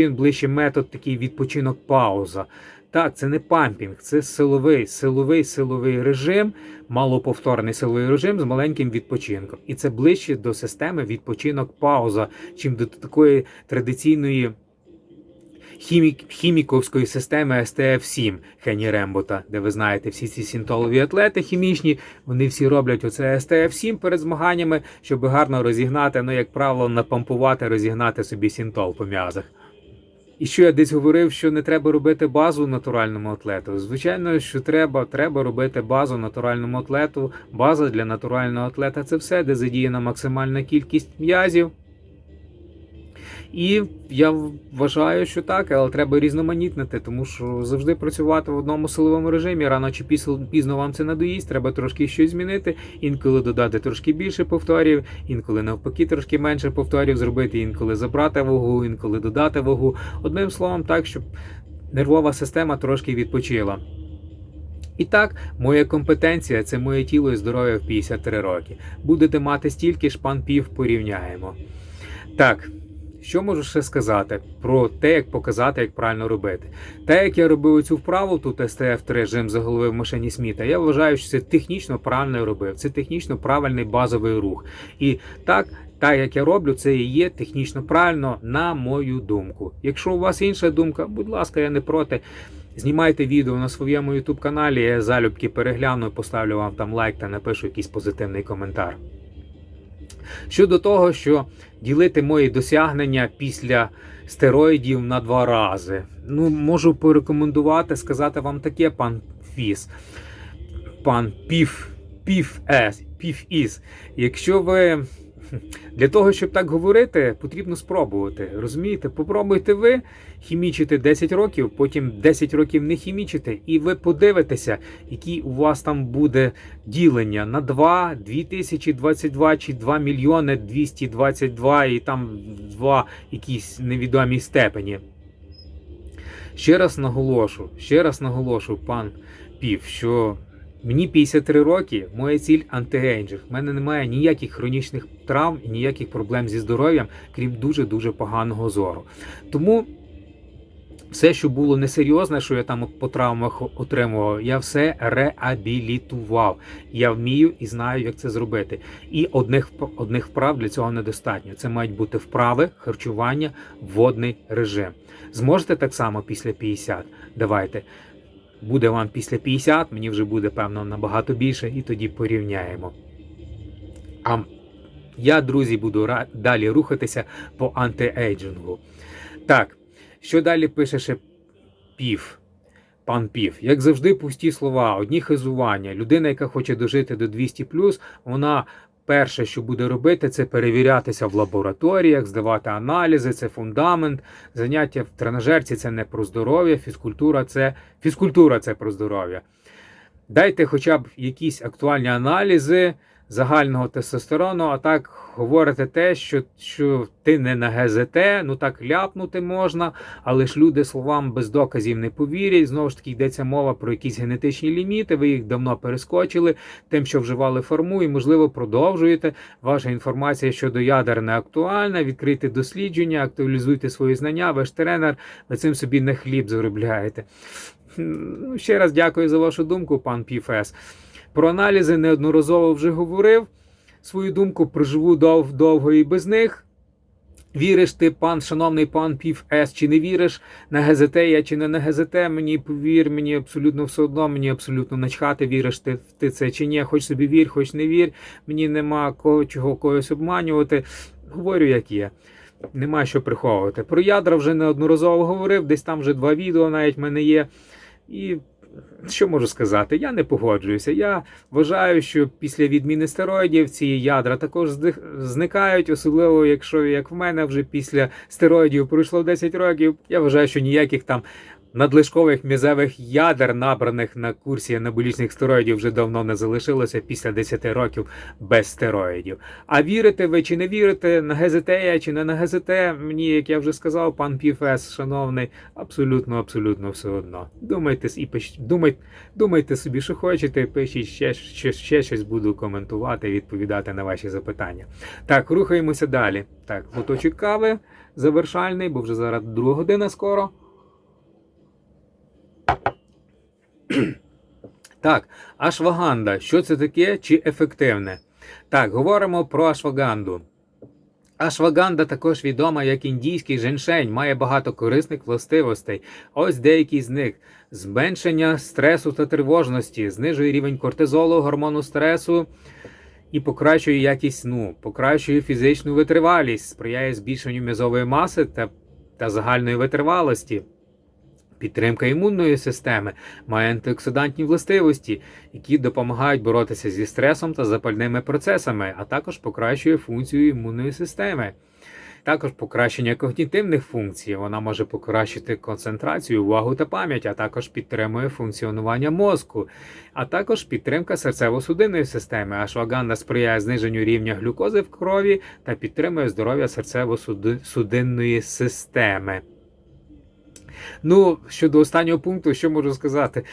ближче метод такий відпочинок-пауза. Так, це не пампінг, це силовий режим, малоповторний силовий режим з маленьким відпочинком. І це ближче до системи відпочинок-пауза, чим до такої традиційної хіміковської системи STF7 Хені Рембота, де ви знаєте, всі ці синтолові атлети хімічні, вони всі роблять оце STF7 перед змаганнями, щоб гарно розігнати, як правило, напампувати, розігнати собі синтол по м'язах. І що я десь говорив, що не треба робити базу натуральному атлету? Звичайно, що треба робити базу натуральному атлету. База для натурального атлета – це все, де задіяна максимальна кількість м'язів. І я вважаю, що так, але треба різноманітнити, тому що завжди працювати в одному силовому режимі, рано чи пізно вам це надоїсть, треба трошки щось змінити, інколи додати трошки більше повторів, інколи навпаки трошки менше повторів зробити, інколи забрати вагу, інколи додати вагу. Одним словом, так, щоб нервова система трошки відпочила. І так, моя компетенція – це моє тіло і здоров'я в 53 роки. Будете мати стільки ж, пан Пів, порівняємо. Так. Що можу ще сказати про те, як показати, як правильно робити? Те, як я робив цю вправу, тут СТФ-3, жим за голови в машині Сміта, я вважаю, що це технічно правильно робив. Це технічно правильний базовий рух. І так, як я роблю, це і є технічно правильно, на мою думку. Якщо у вас інша думка, будь ласка, я не проти. Знімайте відео на своєму YouTube-каналі, я залюбки перегляну, поставлю вам там лайк та напишу якийсь позитивний коментар. Щодо того, що ділити мої досягнення після стероїдів на 2 рази. Ну, можу порекомендувати, сказати вам таке, пан Фіс, пан Пів-Іс. Якщо ви... Для того, щоб так говорити, потрібно спробувати. Розумієте? Попробуйте ви хімічити 10 років, потім 10 років не хімічите, і ви подивитеся, які у вас там буде ділення на 2, 2022 чи 2 мільйони 222 і там 2 якісь невідомі степені. Ще раз наголошу, пан Пів, що мені 53 роки, моя ціль антиейджинг. В мене немає ніяких хронічних травм і ніяких проблем зі здоров'ям, крім дуже-дуже поганого зору. Тому все, що було несерйозне, що я там по травмах отримував, я все реабілітував. Я вмію і знаю, як це зробити. І одних вправ для цього недостатньо. Це мають бути вправи, харчування, водний режим. Зможете так само після 50? Давайте. Буде вам після 50, мені вже буде, певно, набагато більше, і тоді порівняємо. А я, друзі, буду далі рухатися по антиейджингу. Так, що далі пише ще Пів? Пан Пів. Як завжди, пусті слова, одні хизування. Людина, яка хоче дожити до 200+, вона перше, що буде робити, це перевірятися в лабораторіях, здавати аналізи, це фундамент. Заняття в тренажерці – це не про здоров'я, фізкультура – це про здоров'я. Дайте хоча б якісь актуальні аналізи загального тестостерону, а так говорите те, що ти не на ГЗТ, ну так ляпнути можна, але ж люди словам без доказів не повірять. Знову ж таки йдеться мова про якісь генетичні ліміти, ви їх давно перескочили тим, що вживали форму і, можливо, продовжуєте. Ваша інформація щодо ядер не актуальна, відкрийте дослідження, актуалізуйте свої знання, ваш тренер, ви цим собі на хліб заробляєте. Ще раз дякую за вашу думку, пан Пів-С. Про аналізи неодноразово вже говорив. Свою думку проживу довго і без них. Віриш ти, шановний пан Пів-С, чи не віриш на ГЗТ я чи не на ГЗТ, мені повір, мені абсолютно все одно, мені абсолютно начхати, віриш ти це чи ні, хоч собі вір, хоч не вір, мені нема чого когось обманювати, говорю як є. Нема що приховувати. Про ядра вже неодноразово говорив, десь там вже 2 відео навіть в мене є. І що можу сказати? Я не погоджуюся. Я вважаю, що після відміни стероїдів ці ядра також зникають, особливо якщо, як в мене, вже після стероїдів пройшло 10 років. Я вважаю, що ніяких там надлишкових м'язевих ядер, набраних на курсі анаболічних стероїдів, вже давно не залишилося після 10 років без стероїдів. А вірите ви чи не вірите на ГЗТ я чи не на ГЗТ, мені, як я вже сказав, пан Пів-С, шановний, абсолютно все одно. Думайте собі, що хочете, пишіть ще щось, буду коментувати, відповідати на ваші запитання. Так, рухаємося далі. Так, глоточок кави завершальний, бо вже зараз 2 година скоро. Так, ашваганда. Що це таке? Чи ефективне? Так, говоримо про ашваганду. Ашваганда також відома як індійський женьшень, має багато корисних властивостей. Ось деякі з них. Зменшення стресу та тривожності, знижує рівень кортизолу, гормону стресу і покращує якість сну, покращує фізичну витривалість, сприяє збільшенню м'язової маси та та загальної витривалості. Підтримка імунної системи, має антиоксидантні властивості, які допомагають боротися зі стресом та запальними процесами, а також покращує функцію імунної системи. Також покращення когнітивних функцій, вона може покращити концентрацію, увагу та пам'ять, а також підтримує функціонування мозку, а також підтримка серцево-судинної системи. Ашваганда сприяє зниженню рівня глюкози в крові та підтримує здоров'я серцево-судинної системи. Ну, щодо останнього пункту, що можу сказати?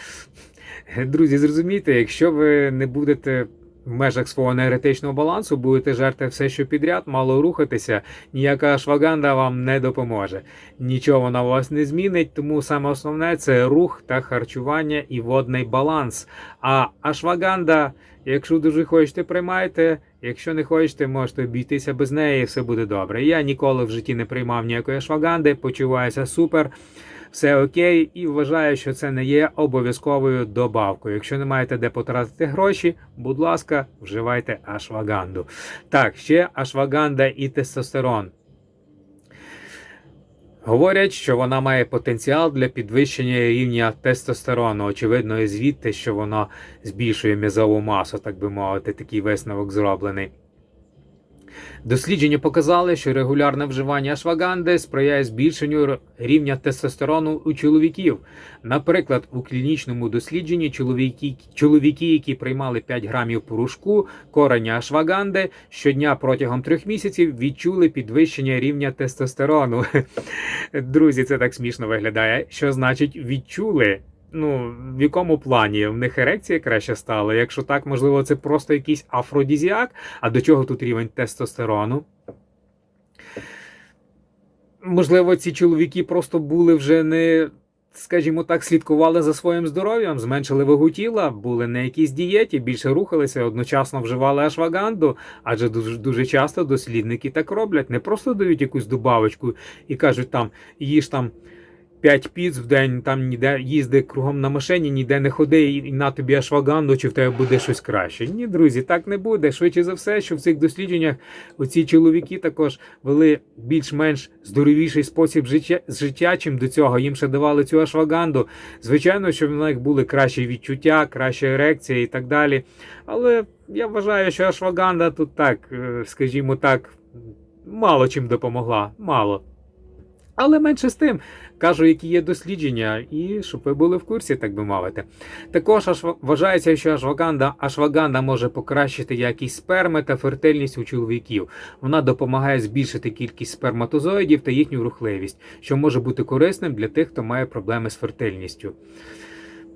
Друзі, зрозумійте, якщо ви не будете в межах свого енергетичного балансу, будете жерти все, що підряд, мало рухатися, ніяка ашваганда вам не допоможе. Нічого вона вас не змінить, тому саме основне – це рух та харчування і водний баланс. А ашваганда, якщо дуже хочете, приймайте, якщо не хочете, можете обійтися без неї і все буде добре. Я ніколи в житті не приймав ніякої ашваганди, почуваюся супер. Все окей, і вважаю, що це не є обов'язковою добавкою. Якщо не маєте де потратити гроші, будь ласка, вживайте ашваганду. Так, ще ашваганда і тестостерон. Говорять, що вона має потенціал для підвищення рівня тестостерону. Очевидно, і звідти, що вона збільшує м'язову масу, так би мовити, такий висновок зроблений. Дослідження показали, що регулярне вживання ашваганди сприяє збільшенню рівня тестостерону у чоловіків. Наприклад, у клінічному дослідженні чоловіки, які приймали 5 грамів порошку кореня ашваганди, щодня протягом 3 місяців відчули підвищення рівня тестостерону. Друзі, це так смішно виглядає. Що значить відчули? Ну, в якому плані? В них ерекція краще стала? Якщо так, можливо, це просто якийсь афродізіак? А до чого тут рівень тестостерону? Можливо, ці чоловіки просто були вже не, скажімо так, слідкували за своїм здоров'ям, зменшили вагу тіла, були на якійсь дієті, більше рухалися, одночасно вживали ашваганду, адже дуже часто дослідники так роблять. Не просто дають якусь добавочку і кажуть там, їж там 5 піц в день, там ніде їзди кругом на машині, ніде не ходи і на тобі ашваганду, чи в тебе буде щось краще. Ні, друзі, так не буде. Швидше за все, що в цих дослідженнях оці чоловіки також вели більш-менш здоровіший спосіб життя, чим до цього. Їм ще давали цю ашваганду. Звичайно, що в них були кращі відчуття, краща ерекція і так далі. Але я вважаю, що ашваганда тут так, скажімо так, мало чим допомогла. Мало. Але менше з тим, кажу, які є дослідження, і щоб ви були в курсі, так би мовити. Також вважається, що ашваганда може покращити якість сперми та фертильність у чоловіків. Вона допомагає збільшити кількість сперматозоїдів та їхню рухливість, що може бути корисним для тих, хто має проблеми з фертильністю.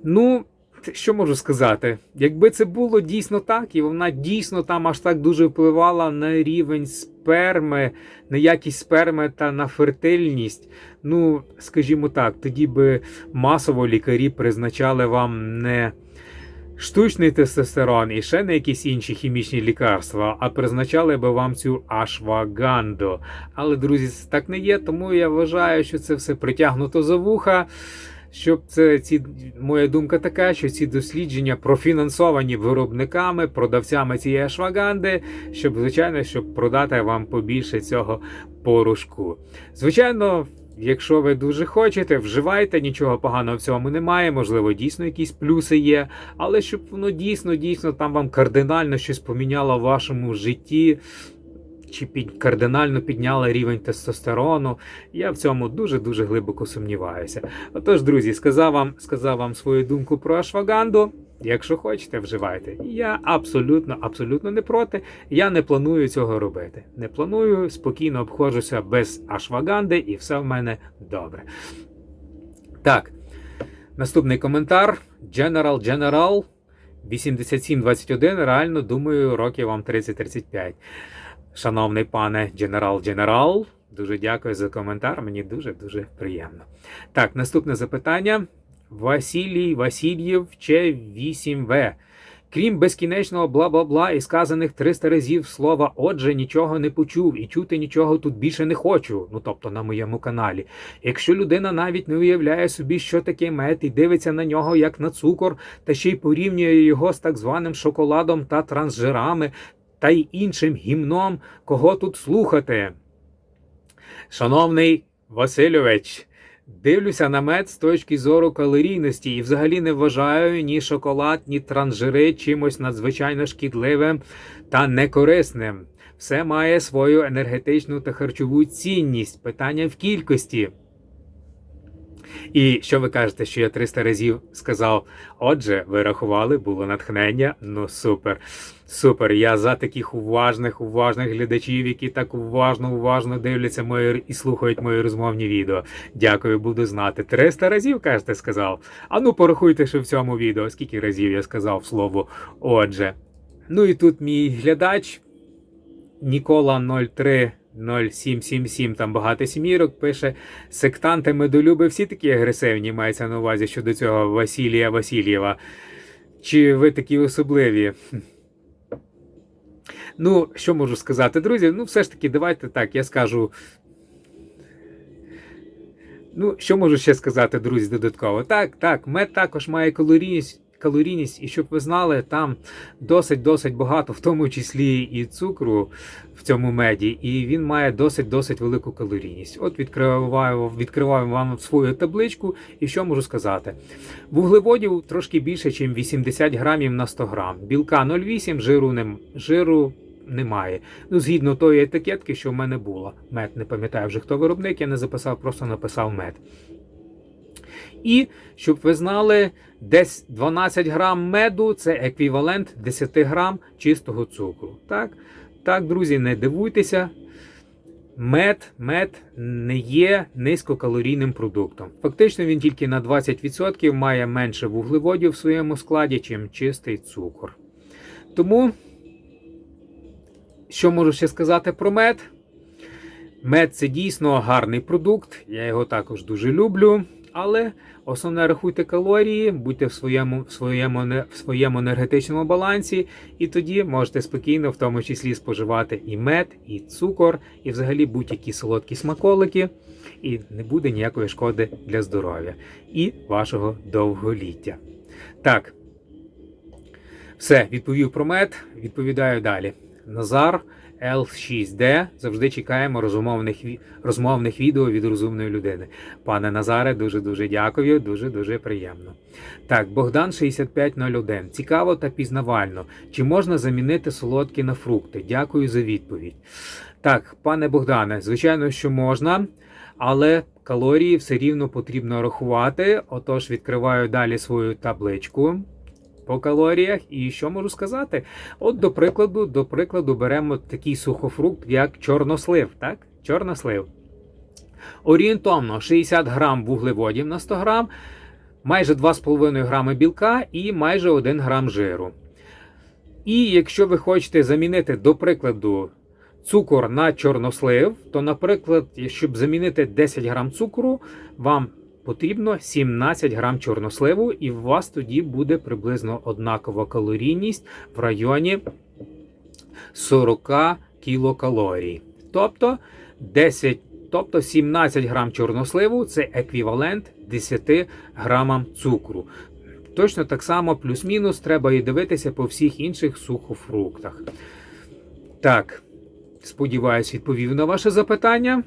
Ну, що можу сказати? Якби це було дійсно так, і вона дійсно там аж так дуже впливала на рівень сперми, на якість сперми та на фертильність, ну, скажімо так, тоді би масово лікарі призначали вам не штучний тестостерон і ще не якісь інші хімічні лікарства, а призначали би вам цю ашваганду. Але, друзі, так не є, тому я вважаю, що це все притягнуто за вуха. Моя думка така, що ці дослідження профінансовані виробниками, продавцями цієї ашваганди, щоб продати вам побільше цього порошку. Звичайно, якщо ви дуже хочете, вживайте, нічого поганого в цьому немає, можливо, дійсно якісь плюси є, але щоб воно дійсно там вам кардинально щось поміняло в вашому житті, чи кардинально підняла рівень тестостерону, я в цьому дуже-дуже глибоко сумніваюся. Отож, друзі, сказав вам свою думку про ашваганду. Якщо хочете, вживайте. Я абсолютно не проти. Я не планую цього робити. Не планую, спокійно обходжуся без ашваганди і все в мене добре. Так, наступний коментар. General 8721, реально, думаю, років вам 30-35. Шановний пане General, дуже дякую за коментар, мені дуже-дуже приємно. Так, наступне запитання. Василій Васильєв, Ч8В. Крім безкінечного бла-бла-бла і сказаних 300 разів слова «отже» нічого не почув і чути нічого тут більше не хочу, ну тобто на моєму каналі. Якщо людина навіть не уявляє собі, що таке мед і дивиться на нього як на цукор, та ще й порівнює його з так званим шоколадом та трансжирами, та й іншим гімном, кого тут слухати? Шановний Васильович, дивлюся на мед з точки зору калорійності і взагалі не вважаю ні шоколад, ні транжири чимось надзвичайно шкідливим та некорисним. Все має свою енергетичну та харчову цінність. Питання в кількості. І що ви кажете, що я 300 разів сказав? Отже, ви рахували, було натхнення. Ну супер. Супер. Я за таких уважних глядачів, які так уважно дивляться мої і слухають мої розмовні відео. Дякую, буду знати. 300 разів, кажете, сказав? А ну порахуйте, що в цьому відео, скільки разів я сказав слово «отже». Ну і тут мій глядач Нікола 03 0777, там багато сімірок, пише: сектанти, медолюби, всі такі агресивні, мається на увазі щодо цього Василія Васильєва. Чи ви такі особливі? Ну, що можу сказати, друзі? Ну, все ж таки, давайте так, я скажу. Ну, що можу ще сказати, друзі, додатково? Так, мед також має калорійність, і щоб ви знали, там досить багато, в тому числі і цукру в цьому меді, і він має досить велику калорійність. От відкриваю вам свою табличку, і що можу сказати? Вуглеводів трошки більше, ніж 80 грамів на 100 грам. Білка 0,8, жиру немає. Ну, згідно тої етикетки, що в мене була. Мед, не пам'ятаю вже, хто виробник, я не записав, просто написав мед. І, щоб ви знали, десь 12 грам меду – це еквівалент 10 грам чистого цукру. Так, друзі, не дивуйтеся. Мед не є низькокалорійним продуктом. Фактично він тільки на 20% має менше вуглеводів в своєму складі, чим чистий цукор. Тому, що можу ще сказати про мед? Мед – це дійсно гарний продукт, я його також дуже люблю. Але основне, рахуйте калорії, будьте в своєму енергетичному балансі, і тоді можете спокійно, в тому числі, споживати і мед, і цукор, і взагалі будь-які солодкі смаколики, і не буде ніякої шкоди для здоров'я і вашого довголіття. Так, все, відповів про мед, відповідаю далі. Назар L6D. Завжди чекаємо розмовних відео від розумної людини. Пане Назаре, дуже дякую, дуже приємно. Так, Богдан 6501. Цікаво та пізнавально. Чи можна замінити солодкі на фрукти? Дякую за відповідь. Так, пане Богдане, звичайно, що можна, але калорії все рівно потрібно рахувати. Отож, відкриваю далі свою табличку по калоріях. І що можу сказати? От, до прикладу, беремо такий сухофрукт, як чорнослив. Так? Чорнослив. Орієнтовно 60 грам вуглеводів на 100 грам, майже 2,5 грами білка і майже 1 грам жиру. І якщо ви хочете замінити, до прикладу, цукор на чорнослив, то, наприклад, щоб замінити 10 грам цукру, вам потрібно 17 грам чорносливу, і у вас тоді буде приблизно однакова калорійність в районі 40 кілокалорій. Тобто 17 грам чорносливу – це еквівалент 10 грамам цукру. Точно так само, плюс-мінус, треба і дивитися по всіх інших сухофруктах. Так, сподіваюсь, відповів на ваше запитання.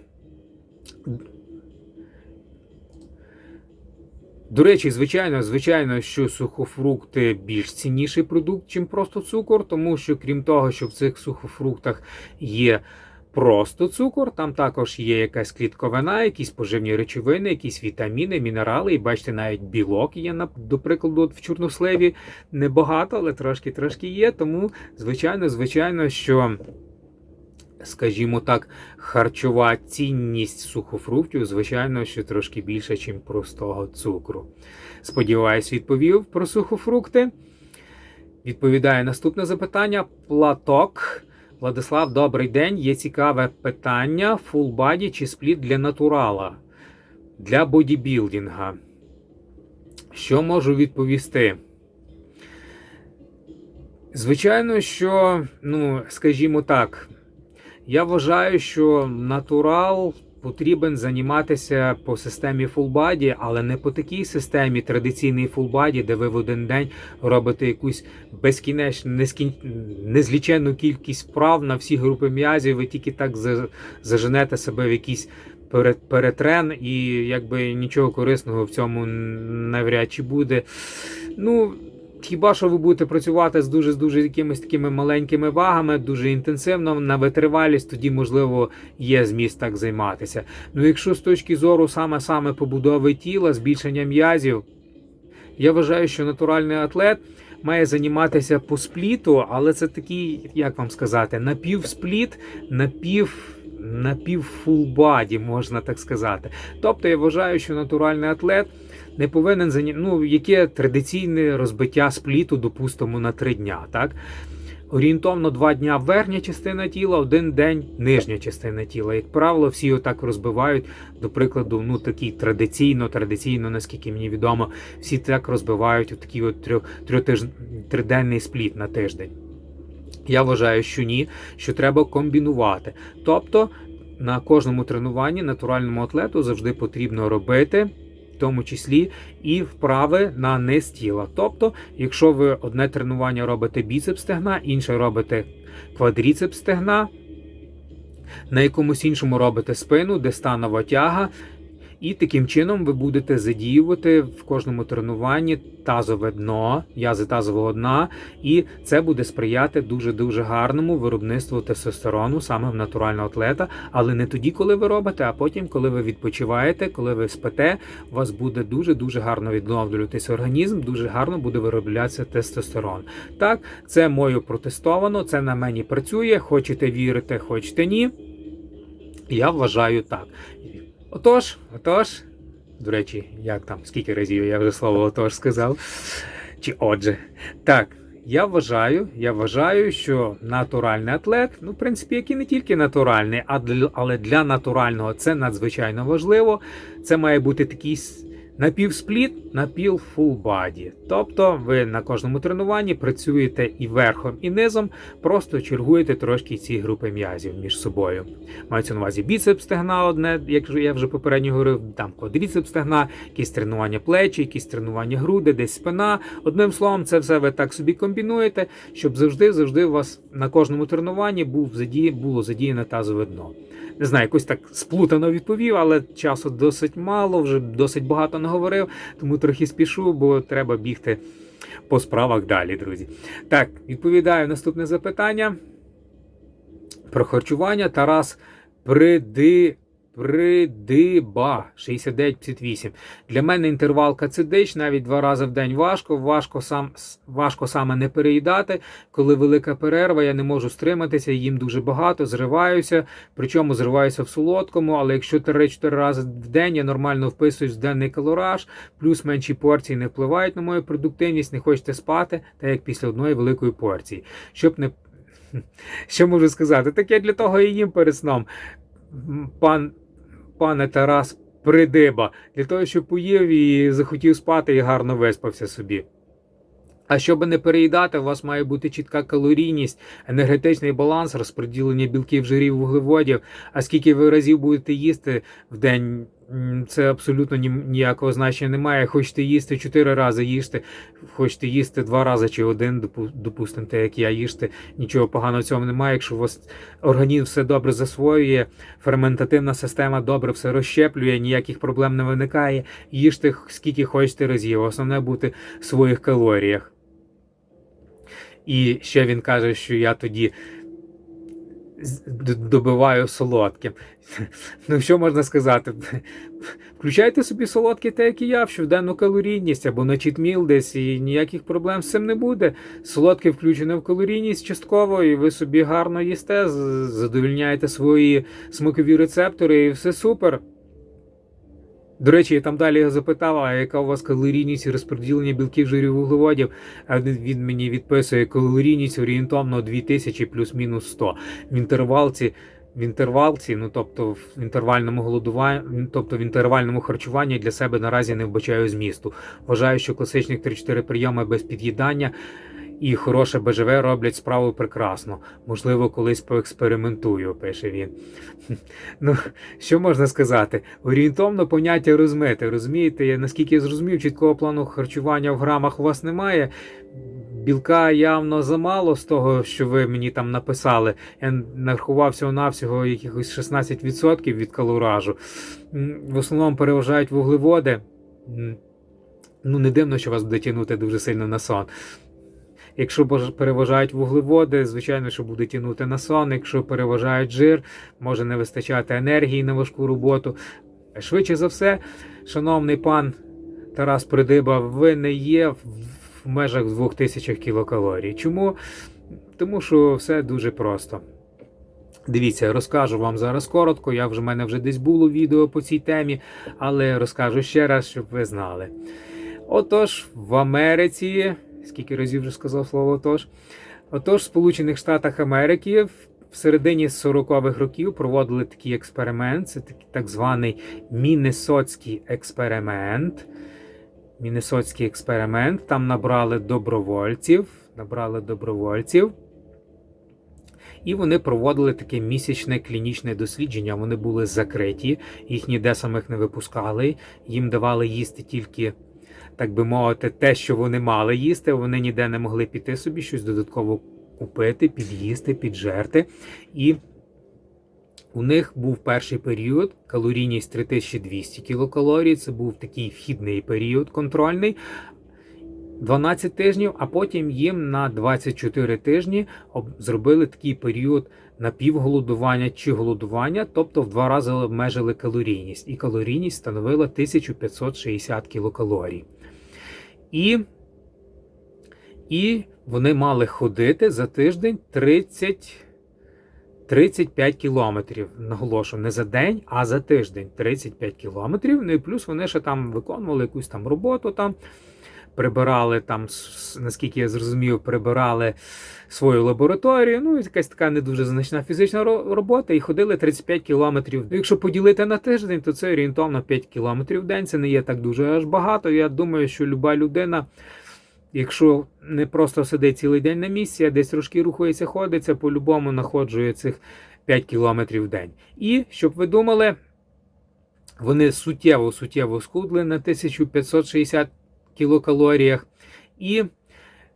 До речі, звичайно, що сухофрукти більш цінніший продукт, ніж просто цукор, тому що, крім того, що в цих сухофруктах є просто цукор, там також є якась клітковина, якісь поживні речовини, якісь вітаміни, мінерали, і бачите, навіть білок є, до прикладу, в чорносливі. Небагато, але трошки є, тому, звичайно, що, скажімо так, харчова цінність сухофруктів, звичайно, що трошки більше, ніж простого цукру. Сподіваюсь, відповів про сухофрукти. Відповідає наступне запитання. Платок. Владислав, добрий день. Є цікаве питання. Full body чи спліт для натурала? Для бодібілдинга. Що можу відповісти? Звичайно, що, скажімо так, я вважаю, що натурал потрібен займатися по системі full body, але не по такій системі традиційний full body, де ви в один день робите якусь безкінечну, незліченну кількість вправ на всі групи м'язів, ви тільки так заженете себе в якийсь перетрен, і якби нічого корисного в цьому навряд чи буде. Ну, хіба що ви будете працювати з дуже якимись такими маленькими вагами, дуже інтенсивно, на витривалість, тоді, можливо, є зміст так займатися. Ну, якщо з точки зору саме побудови тіла, збільшення м'язів, я вважаю, що натуральний атлет має займатися по спліту, але це такий, як вам сказати, напівспліт, напів фулбаді, можна так сказати. Тобто я вважаю, що натуральний атлет не повинен яке традиційне розбиття спліту, допустимо, на 3 дня, так? Орієнтовно 2 дня верхня частина тіла, 1 день нижня частина тіла. Як правило, всі отак розбивають, до прикладу, такий традиційно, наскільки мені відомо, всі так розбивають такий триденний спліт на тиждень. Я вважаю, що ні, що треба комбінувати. Тобто, на кожному тренуванні натуральному атлету завжди потрібно робити, в тому числі і вправи на низ тіла. Тобто, якщо ви одне тренування робите біцепс стегна, інше робите квадріцепс стегна, на якомусь іншому робите спину, де станова тяга, і таким чином ви будете задіювати в кожному тренуванні тазове дно, м'язи тазового дна, і це буде сприяти дуже гарному виробництву тестостерону саме в натурального атлета, але не тоді, коли ви робите, а потім, коли ви відпочиваєте, коли ви спите, у вас буде дуже гарно відновлюватися організм, дуже гарно буде вироблятися тестостерон. Так, це мною протестовано, це на мені працює, хочете вірити, хочете ні. Я вважаю так. Отож, до речі, як там, скільки разів я вже слово «отож» сказав, чи «отже». Так, я вважаю, що натуральний атлет, в принципі, як і не тільки натуральний, але для натурального це надзвичайно важливо. Це має бути такий напівспліт, напів-фулбаді. Тобто ви на кожному тренуванні працюєте і верхом, і низом, просто чергуєте трошки ці групи м'язів між собою. Мається на увазі біцепс стегна одне, як я вже попередньо говорив, там квадріцепс стегна, якісь тренування плечі, якісь тренування груди, десь спина. Одним словом, це все ви так собі комбінуєте, щоб завжди у вас на кожному тренуванні було задіяне тазове дно. Не знаю, якось так сплутано відповів, але часу досить мало, вже досить багато наговорив, тому трохи спішу, бо треба бігти по справах далі, друзі. Так, відповідаю наступне запитання про харчування. Тарас Придиба, 69-58. Для мене інтервалка це дич, навіть 2 рази в день важко саме не переїдати. Коли велика перерва, я не можу стриматися, їм дуже багато, зриваюся, причому зриваюся в солодкому, але якщо 3-4 рази в день, я нормально вписуюсь в денний калораж, плюс менші порції не впливають на мою продуктивність, не хочете спати, так як після одної великої порції. Що можу сказати? Так я для того і їм перед сном. Пане Тарас Придиба, для того, щоб поїв і захотів спати і гарно виспався собі. А щоб не переїдати, у вас має бути чітка калорійність, енергетичний баланс, розподілення білків, жирів, вуглеводів. А скільки ви разів будете їсти в день, це абсолютно ніякого значення не має. Хочете їсти 4 рази, їжте. Хочете їсти 2 рази чи 1, допустимо, те, як я, їжте. Нічого поганого в цьому немає. Якщо у вас організм все добре засвоює, ферментативна система добре все розщеплює, ніяких проблем не виникає, їжте скільки хочете разів. Основне бути в своїх калоріях. І ще він каже, що я тоді добиваю солодким. Ну, що можна сказати? Включайте собі солодкі, так як і я, в щоденну калорійність або на читміл десь, і ніяких проблем з цим не буде. Солодке включене в калорійність частково, і ви собі гарно їсте, задовольняєте свої смакові рецептори, і все супер. До речі, я там далі його запитав, а яка у вас калорійність і розподілення білків, жирів, вуглеводів? А він мені відписує калорійність орієнтовно 2000 плюс-мінус 100. В інтервалці, тобто в інтервальному голодуванні, тобто в інтервальному харчуванні для себе наразі не вбачаю змісту. Вважаю, що класичних 3-4 прийоми без під'їдання і хороше БЖВ роблять справу прекрасно. Можливо, колись поекспериментую, пише він. Ну, що можна сказати? Орієнтовно поняття розмите, розумієте? Наскільки я зрозумів, чіткого плану харчування в грамах у вас немає. білка явно замало з того, що ви мені там написали. Я нарахував всього-навсього якихось 16% від калоражу. В основному переважають вуглеводи. Ну, не дивно, що вас буде тягнути дуже сильно на сон. Якщо переважають вуглеводи, звичайно, що буде тягнути на сон. Якщо переважають жир, може не вистачати енергії на важку роботу. Швидше за все, шановний пан Тарас Придиба, ви не є в межах 2000 кілокалорій. Чому? Тому що все дуже просто. Дивіться, розкажу вам зараз коротко, в мене вже десь було відео по цій темі, але розкажу ще раз, щоб ви знали. Отож, в Америці, скільки разів вже сказав слово «отож», в Сполучених Штатах Америки в середині 40-х років проводили такий експеримент, це так званий Міннесотський експеримент. Міннесотський експеримент, там набрали добровольців, і вони проводили таке місячне клінічне дослідження. Вони були закриті, їх ніде самих не випускали, їм давали їсти тільки, так би мовити, те, що вони мали їсти, вони ніде не могли піти собі, щось додатково купити, під'їсти, піджерти. І у них був перший період, калорійність 3200 кілокалорій, це був такий вхідний період контрольний, 12 тижнів, а потім їм на 24 тижні зробили такий період напівголодування чи голодування, тобто в 2 рази обмежили калорійність. І калорійність становила 1560 кілокалорій. І вони мали ходити за тиждень 35 кілометрів, наголошую, не за день, а за тиждень 35 кілометрів. Ну і плюс вони ще там виконували якусь там роботу, там прибирали там, наскільки я зрозумів, прибирали свою лабораторію, ну і якась така не дуже значна фізична робота, і ходили 35 кілометрів. Якщо поділити на тиждень, то це орієнтовно 5 кілометрів в день, це не є так дуже аж багато. Я думаю, що люба людина, якщо не просто сидить цілий день на місці, а десь трошки рухається, ходиться, по-любому находжує цих 5 кілометрів в день. І, щоб ви думали, вони суттєво схудли на 1560 кілокалоріях. І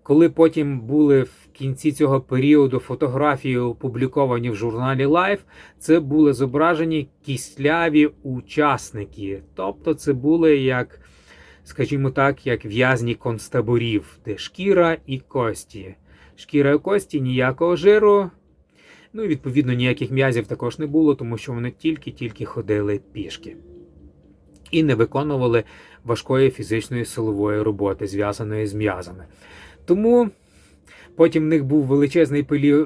коли потім були в кінці цього періоду фотографії опубліковані в журналі Life, це були зображені кисляві учасники. Тобто це були як, скажімо так, як в'язні концтаборів, де шкіра і кості. Шкіра і кості, ніякого жиру, ну і відповідно ніяких м'язів також не було, тому що вони тільки ходили пішки. І не виконували важкої фізичної силової роботи, зв'язаної з м'язами. Тому потім в них був величезний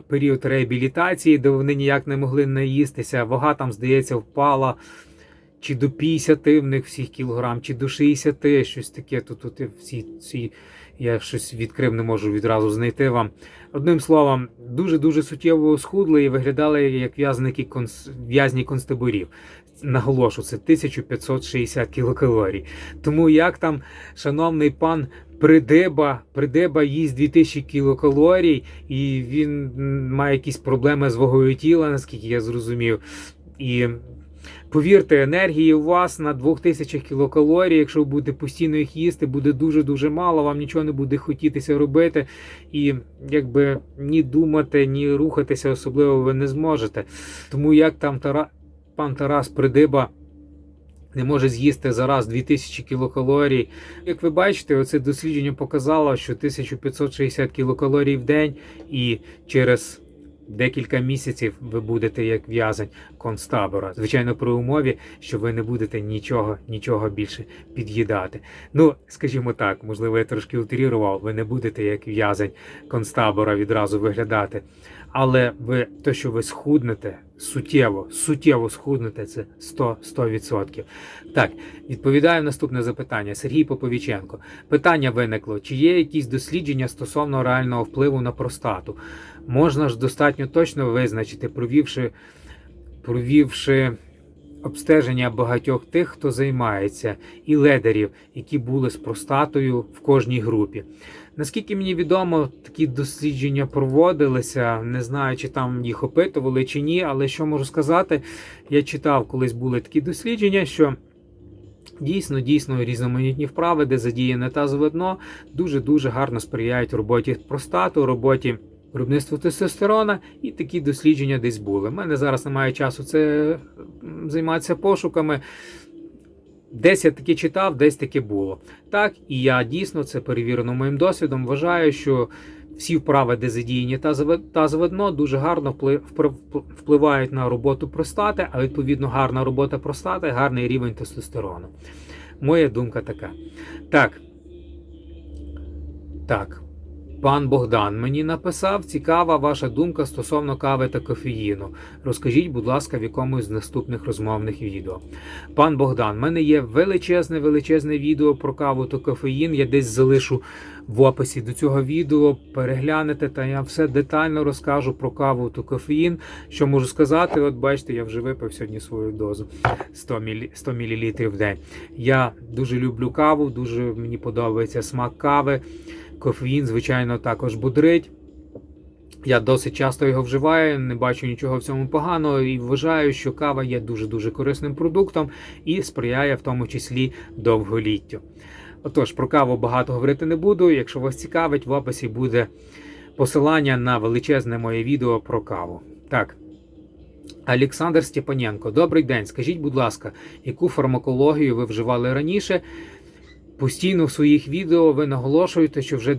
період реабілітації, де вони ніяк не могли наїстися. Вага там, здається, впала чи до 50 в них всіх кілограм, чи до 60, щось таке. Тут всі я щось відкрив, не можу відразу знайти вам. Одним словом, дуже суттєво схудли і виглядали як в'язні концтаборів. Наголошу, це 1560 кілокалорій. Тому як там шановний пан Придиба їсть 2000 кілокалорій, і він має якісь проблеми з вагою тіла, наскільки я зрозумів. І повірте, енергії у вас на 2000 кілокалорій, якщо ви будете постійно їх їсти, буде дуже мало, вам нічого не буде хотітися робити. І якби ні думати, ні рухатися особливо ви не зможете. Тому як там пан Тарас Придиба не може з'їсти зараз 2000 кілокалорій. Як ви бачите, оце дослідження показало, що 1560 кілокалорій в день, і через декілька місяців ви будете як в'язень концтабора. Звичайно, при умові, що ви не будете нічого більше під'їдати. Ну, скажімо так, можливо, я трошки утрірував, ви не будете як в'язень концтабора відразу виглядати. Але те, що ви схуднете, суттєво схуднете, це 100%. Так, відповідаю наступне запитання. Сергій Поповіченко. Питання виникло, чи є якісь дослідження стосовно реального впливу на простату? Можна ж достатньо точно визначити, провівши обстеження багатьох тих, хто займається, і ледерів, які були з простатою в кожній групі. Наскільки мені відомо, такі дослідження проводилися, не знаю, чи там їх опитували, чи ні, але що можу сказати, я читав, колись були такі дослідження, що Дійсно, різноманітні вправи, де задіяне тазове дно, дуже-дуже гарно сприяють роботі простату, роботі виробництву тестостерона, і такі дослідження десь були. У мене зараз немає часу це займатися пошуками. Десь я таки читав, десь таки було. Так, і я дійсно, це перевірено моїм досвідом, вважаю, що всі вправи, де задіяні тазове дно, дуже гарно впливають на роботу простати, а відповідно гарна робота простати, гарний рівень тестостерону. Моя думка така. Так. Пан Богдан мені написав, цікава ваша думка стосовно кави та кофеїну. Розкажіть, будь ласка, в якомусь з наступних розмовних відео. Пан Богдан, в мене є величезне відео про каву та кофеїн. Я десь залишу в описі до цього відео, переглянете, та я все детально розкажу про каву та кофеїн. Що можу сказати, от бачите, я вже випив сьогодні свою дозу 100 мл в день. Я дуже люблю каву, дуже мені подобається смак кави. Кофеїн, звичайно, також бодрить. Я досить часто його вживаю, не бачу нічого в цьому поганого і вважаю, що кава є дуже корисним продуктом і сприяє в тому числі довголіттю. Отож, про каву багато говорити не буду. Якщо вас цікавить, в описі буде посилання на величезне моє відео про каву. Так. Олександр Степаненко. Добрий день. Скажіть, будь ласка, яку фармакологію ви вживали раніше? Постійно в своїх відео ви наголошуєте, що вже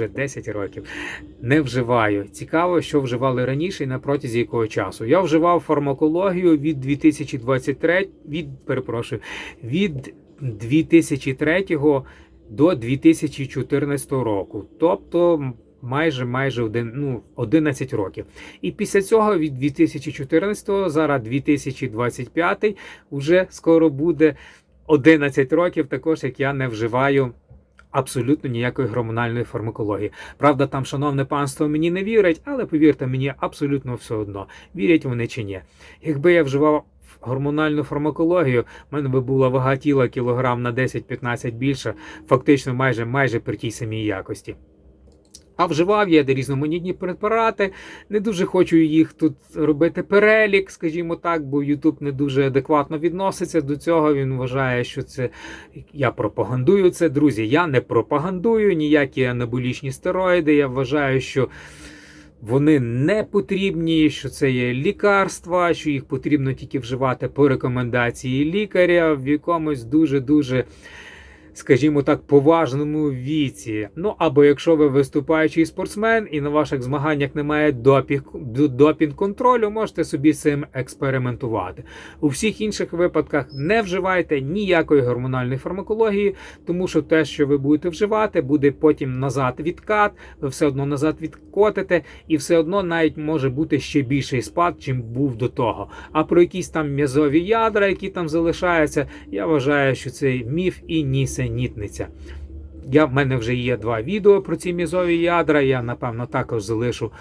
10 років не вживаю. Цікаво, що вживали раніше і на протязі якого часу. Я вживав фармакологію від 2003 до 2014 року. Тобто майже 11 років. І після цього від 2014, зараз 2025, вже скоро буде 11 років також, як я не вживаю абсолютно ніякої гормональної фармакології. Правда, там, шановне панство, мені не вірить, але повірте, мені абсолютно все одно, вірять вони чи ні. Якби я вживав гормональну фармакологію, в мене би була вага тіла кілограм на 10-15 більше, фактично майже при тій самій якості. А вживав я різноманітні препарати, не дуже хочу їх тут робити перелік, скажімо так, бо YouTube не дуже адекватно відноситься до цього, він вважає, що це я пропагандую це. Друзі, я не пропагандую ніякі анаболічні стероїди, я вважаю, що вони не потрібні, що це є лікарства, що їх потрібно тільки вживати по рекомендації лікаря в якомусь дуже, скажімо так, поважному віці. Ну, або якщо ви виступаючий спортсмен і на ваших змаганнях немає допінг-контролю, можете собі з цим експериментувати. У всіх інших випадках не вживайте ніякої гормональної фармакології, тому що те, що ви будете вживати, буде потім назад відкат, ви все одно назад відкотите, і все одно навіть може бути ще більший спад, чим був до того. А про якісь там м'язові ядра, які там залишаються, я вважаю, що це міф і нісенітниця. В мене вже є 2 відео про ці м'язові ядра, я, напевно, також залишу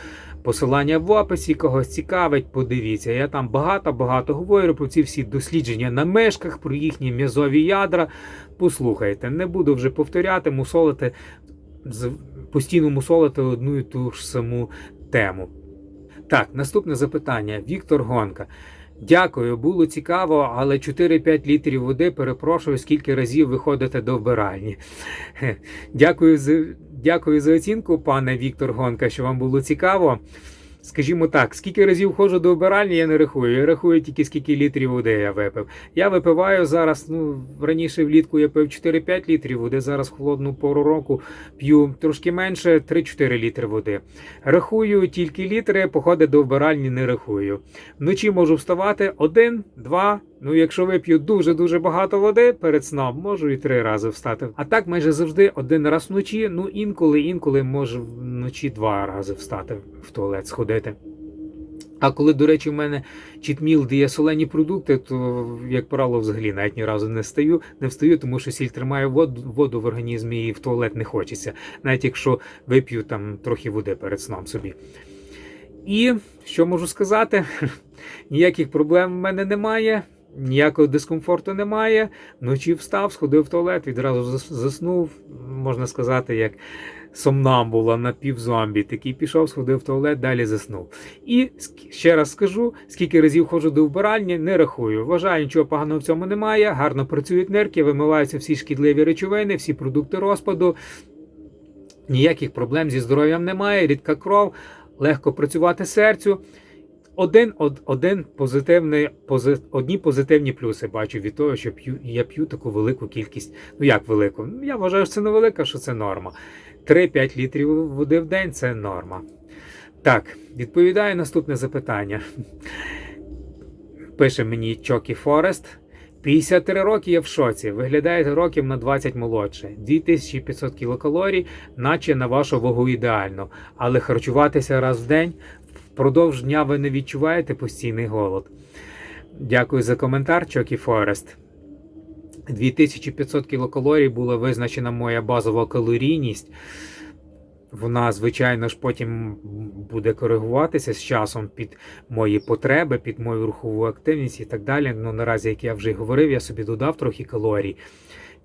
посилання в описі, когось цікавить, подивіться. Я там багато говорю про ці всі дослідження на мишках, про їхні м'язові ядра. Послухайте, не буду вже повторяти, постійно мусолити одну і ту ж саму тему. Так, наступне запитання. Віктор Гонка. Дякую, було цікаво, але 4-5 літрів води, перепрошую, скільки разів ви ходите до вбиральні. Дякую за оцінку, пане Віктор Гонка, що вам було цікаво. Скажімо так, скільки разів ходжу до вбиральні, я не рахую. Я рахую тільки скільки літрів води я випив. Я випиваю зараз, раніше влітку я пив 4-5 літрів води, зараз в холодну пору року п'ю трошки менше, 3-4 літри води. Рахую тільки літри, походи до вбиральні не рахую. Вночі можу вставати 1-2, якщо вип'ю дуже багато води перед сном, можу і 3 рази встати. А так майже завжди 1 раз вночі, інколи можу вночі 2 рази встати в туалет сходити. А коли, до речі, в мене читміл, де є солені продукти, то, як правило, взагалі навіть ні разу не встаю, тому що сіль тримає воду в організмі і в туалет не хочеться. Навіть якщо вип'ю там трохи води перед сном собі. І, що можу сказати, ніяких проблем в мене немає. Ніякого дискомфорту немає. Вночі встав, сходив в туалет, відразу заснув, можна сказати, як сомнамбула, напівзомбі. Такий пішов, сходив в туалет, далі заснув. І ще раз скажу, скільки разів ходжу до вбиральні, не рахую. Вважаю, нічого поганого в цьому немає, гарно працюють нирки, вимиваються всі шкідливі речовини, всі продукти розпаду. Ніяких проблем зі здоров'ям немає, рідка кров, легко працювати серцю. Одні позитивні плюси бачу від того, що я п'ю таку велику кількість. Ну як велику? Я вважаю, що це не велика, що це норма. 3-5 літрів води в день – це норма. Так, відповідаю наступне запитання. Пише мені Чокі Форест. 53 роки я в шоці. Виглядає років на 20 молодше. 2500 кілокалорій, наче на вашу вагу ідеально. Але харчуватися раз в день, впродовж дня ви не відчуваєте постійний голод. Дякую за коментар, Чокі Форест. 2500 кілокалорій була визначена моя базова калорійність. Вона, звичайно ж, потім буде коригуватися з часом під мої потреби, під мою рухову активність і так далі. Ну, наразі, як я вже говорив, я собі додав трохи калорій.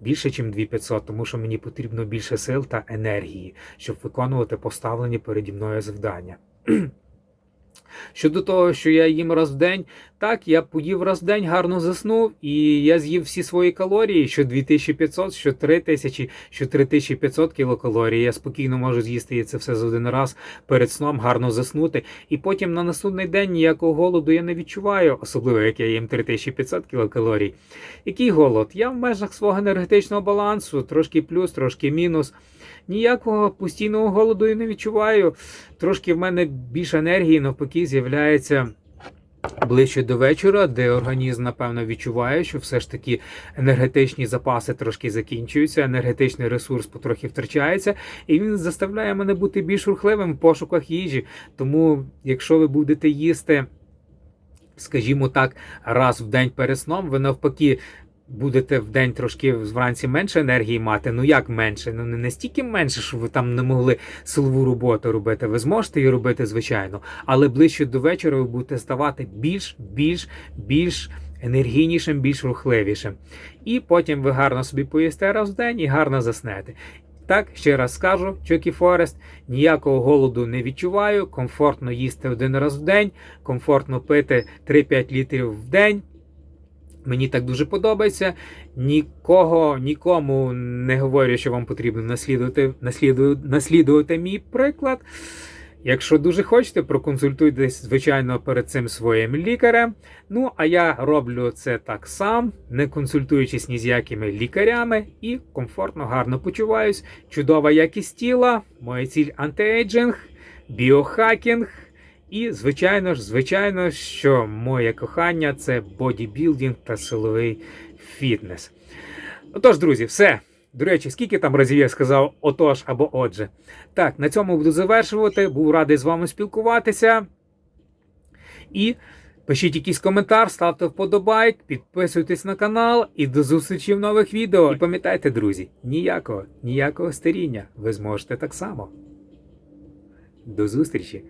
Більше, ніж 2500, тому що мені потрібно більше сил та енергії, щоб виконувати поставлені переді мною завдання. Щодо того, що я їм раз в день, так, я поїв раз в день, гарно заснув, і я з'їв всі свої калорії, що 2500, що 3000, що 3500 кілокалорій. Я спокійно можу з'їсти це все за один раз перед сном, гарно заснути. І потім на наступний день ніякого голоду я не відчуваю, особливо як я їм 3500 кілокалорій. Який голод? Я в межах свого енергетичного балансу, трошки плюс, трошки мінус. Ніякого постійного голоду я не відчуваю. Трошки в мене більше енергії, навпаки, з'являється ближче до вечора, де організм, напевно, відчуває, що все ж таки енергетичні запаси трошки закінчуються, енергетичний ресурс потрохи втрачається, і він заставляє мене бути більш рухливим в пошуках їжі. Тому, якщо ви будете їсти, скажімо так, раз в день перед сном, ви навпаки будете в день трошки вранці менше енергії мати. Ну як менше? Ну не настільки менше, щоб ви там не могли силову роботу робити. Ви зможете її робити, звичайно. Але ближче до вечора ви будете ставати більш енергійнішим, більш рухливішим. І потім ви гарно собі поїсте раз в день і гарно заснете. Так, ще раз скажу, Чокі Форест, ніякого голоду не відчуваю, комфортно їсти один раз в день, комфортно пити 3-5 літрів в день. Мені так дуже подобається. Нікому не говорю, що вам потрібно наслідувати мій приклад. Якщо дуже хочете, проконсультуйтесь, звичайно, перед цим своїм лікарем. Ну, а я роблю це так сам, не консультуючись ні з якими лікарями, і комфортно, гарно почуваюсь. Чудова якість тіла, моя ціль антиейджинг, біохакінг. І, звичайно, що моє кохання – це бодібілдинг та силовий фітнес. Отож, друзі, все. До речі, скільки там разів я сказав «отож» або «отже». Так, на цьому буду завершувати. Був радий з вами спілкуватися. І пишіть якийсь коментар, ставте вподобайк, підписуйтесь на канал і до зустрічі в нових відео. І пам'ятайте, друзі, ніякого старіння. Ви зможете так само. До зустрічі!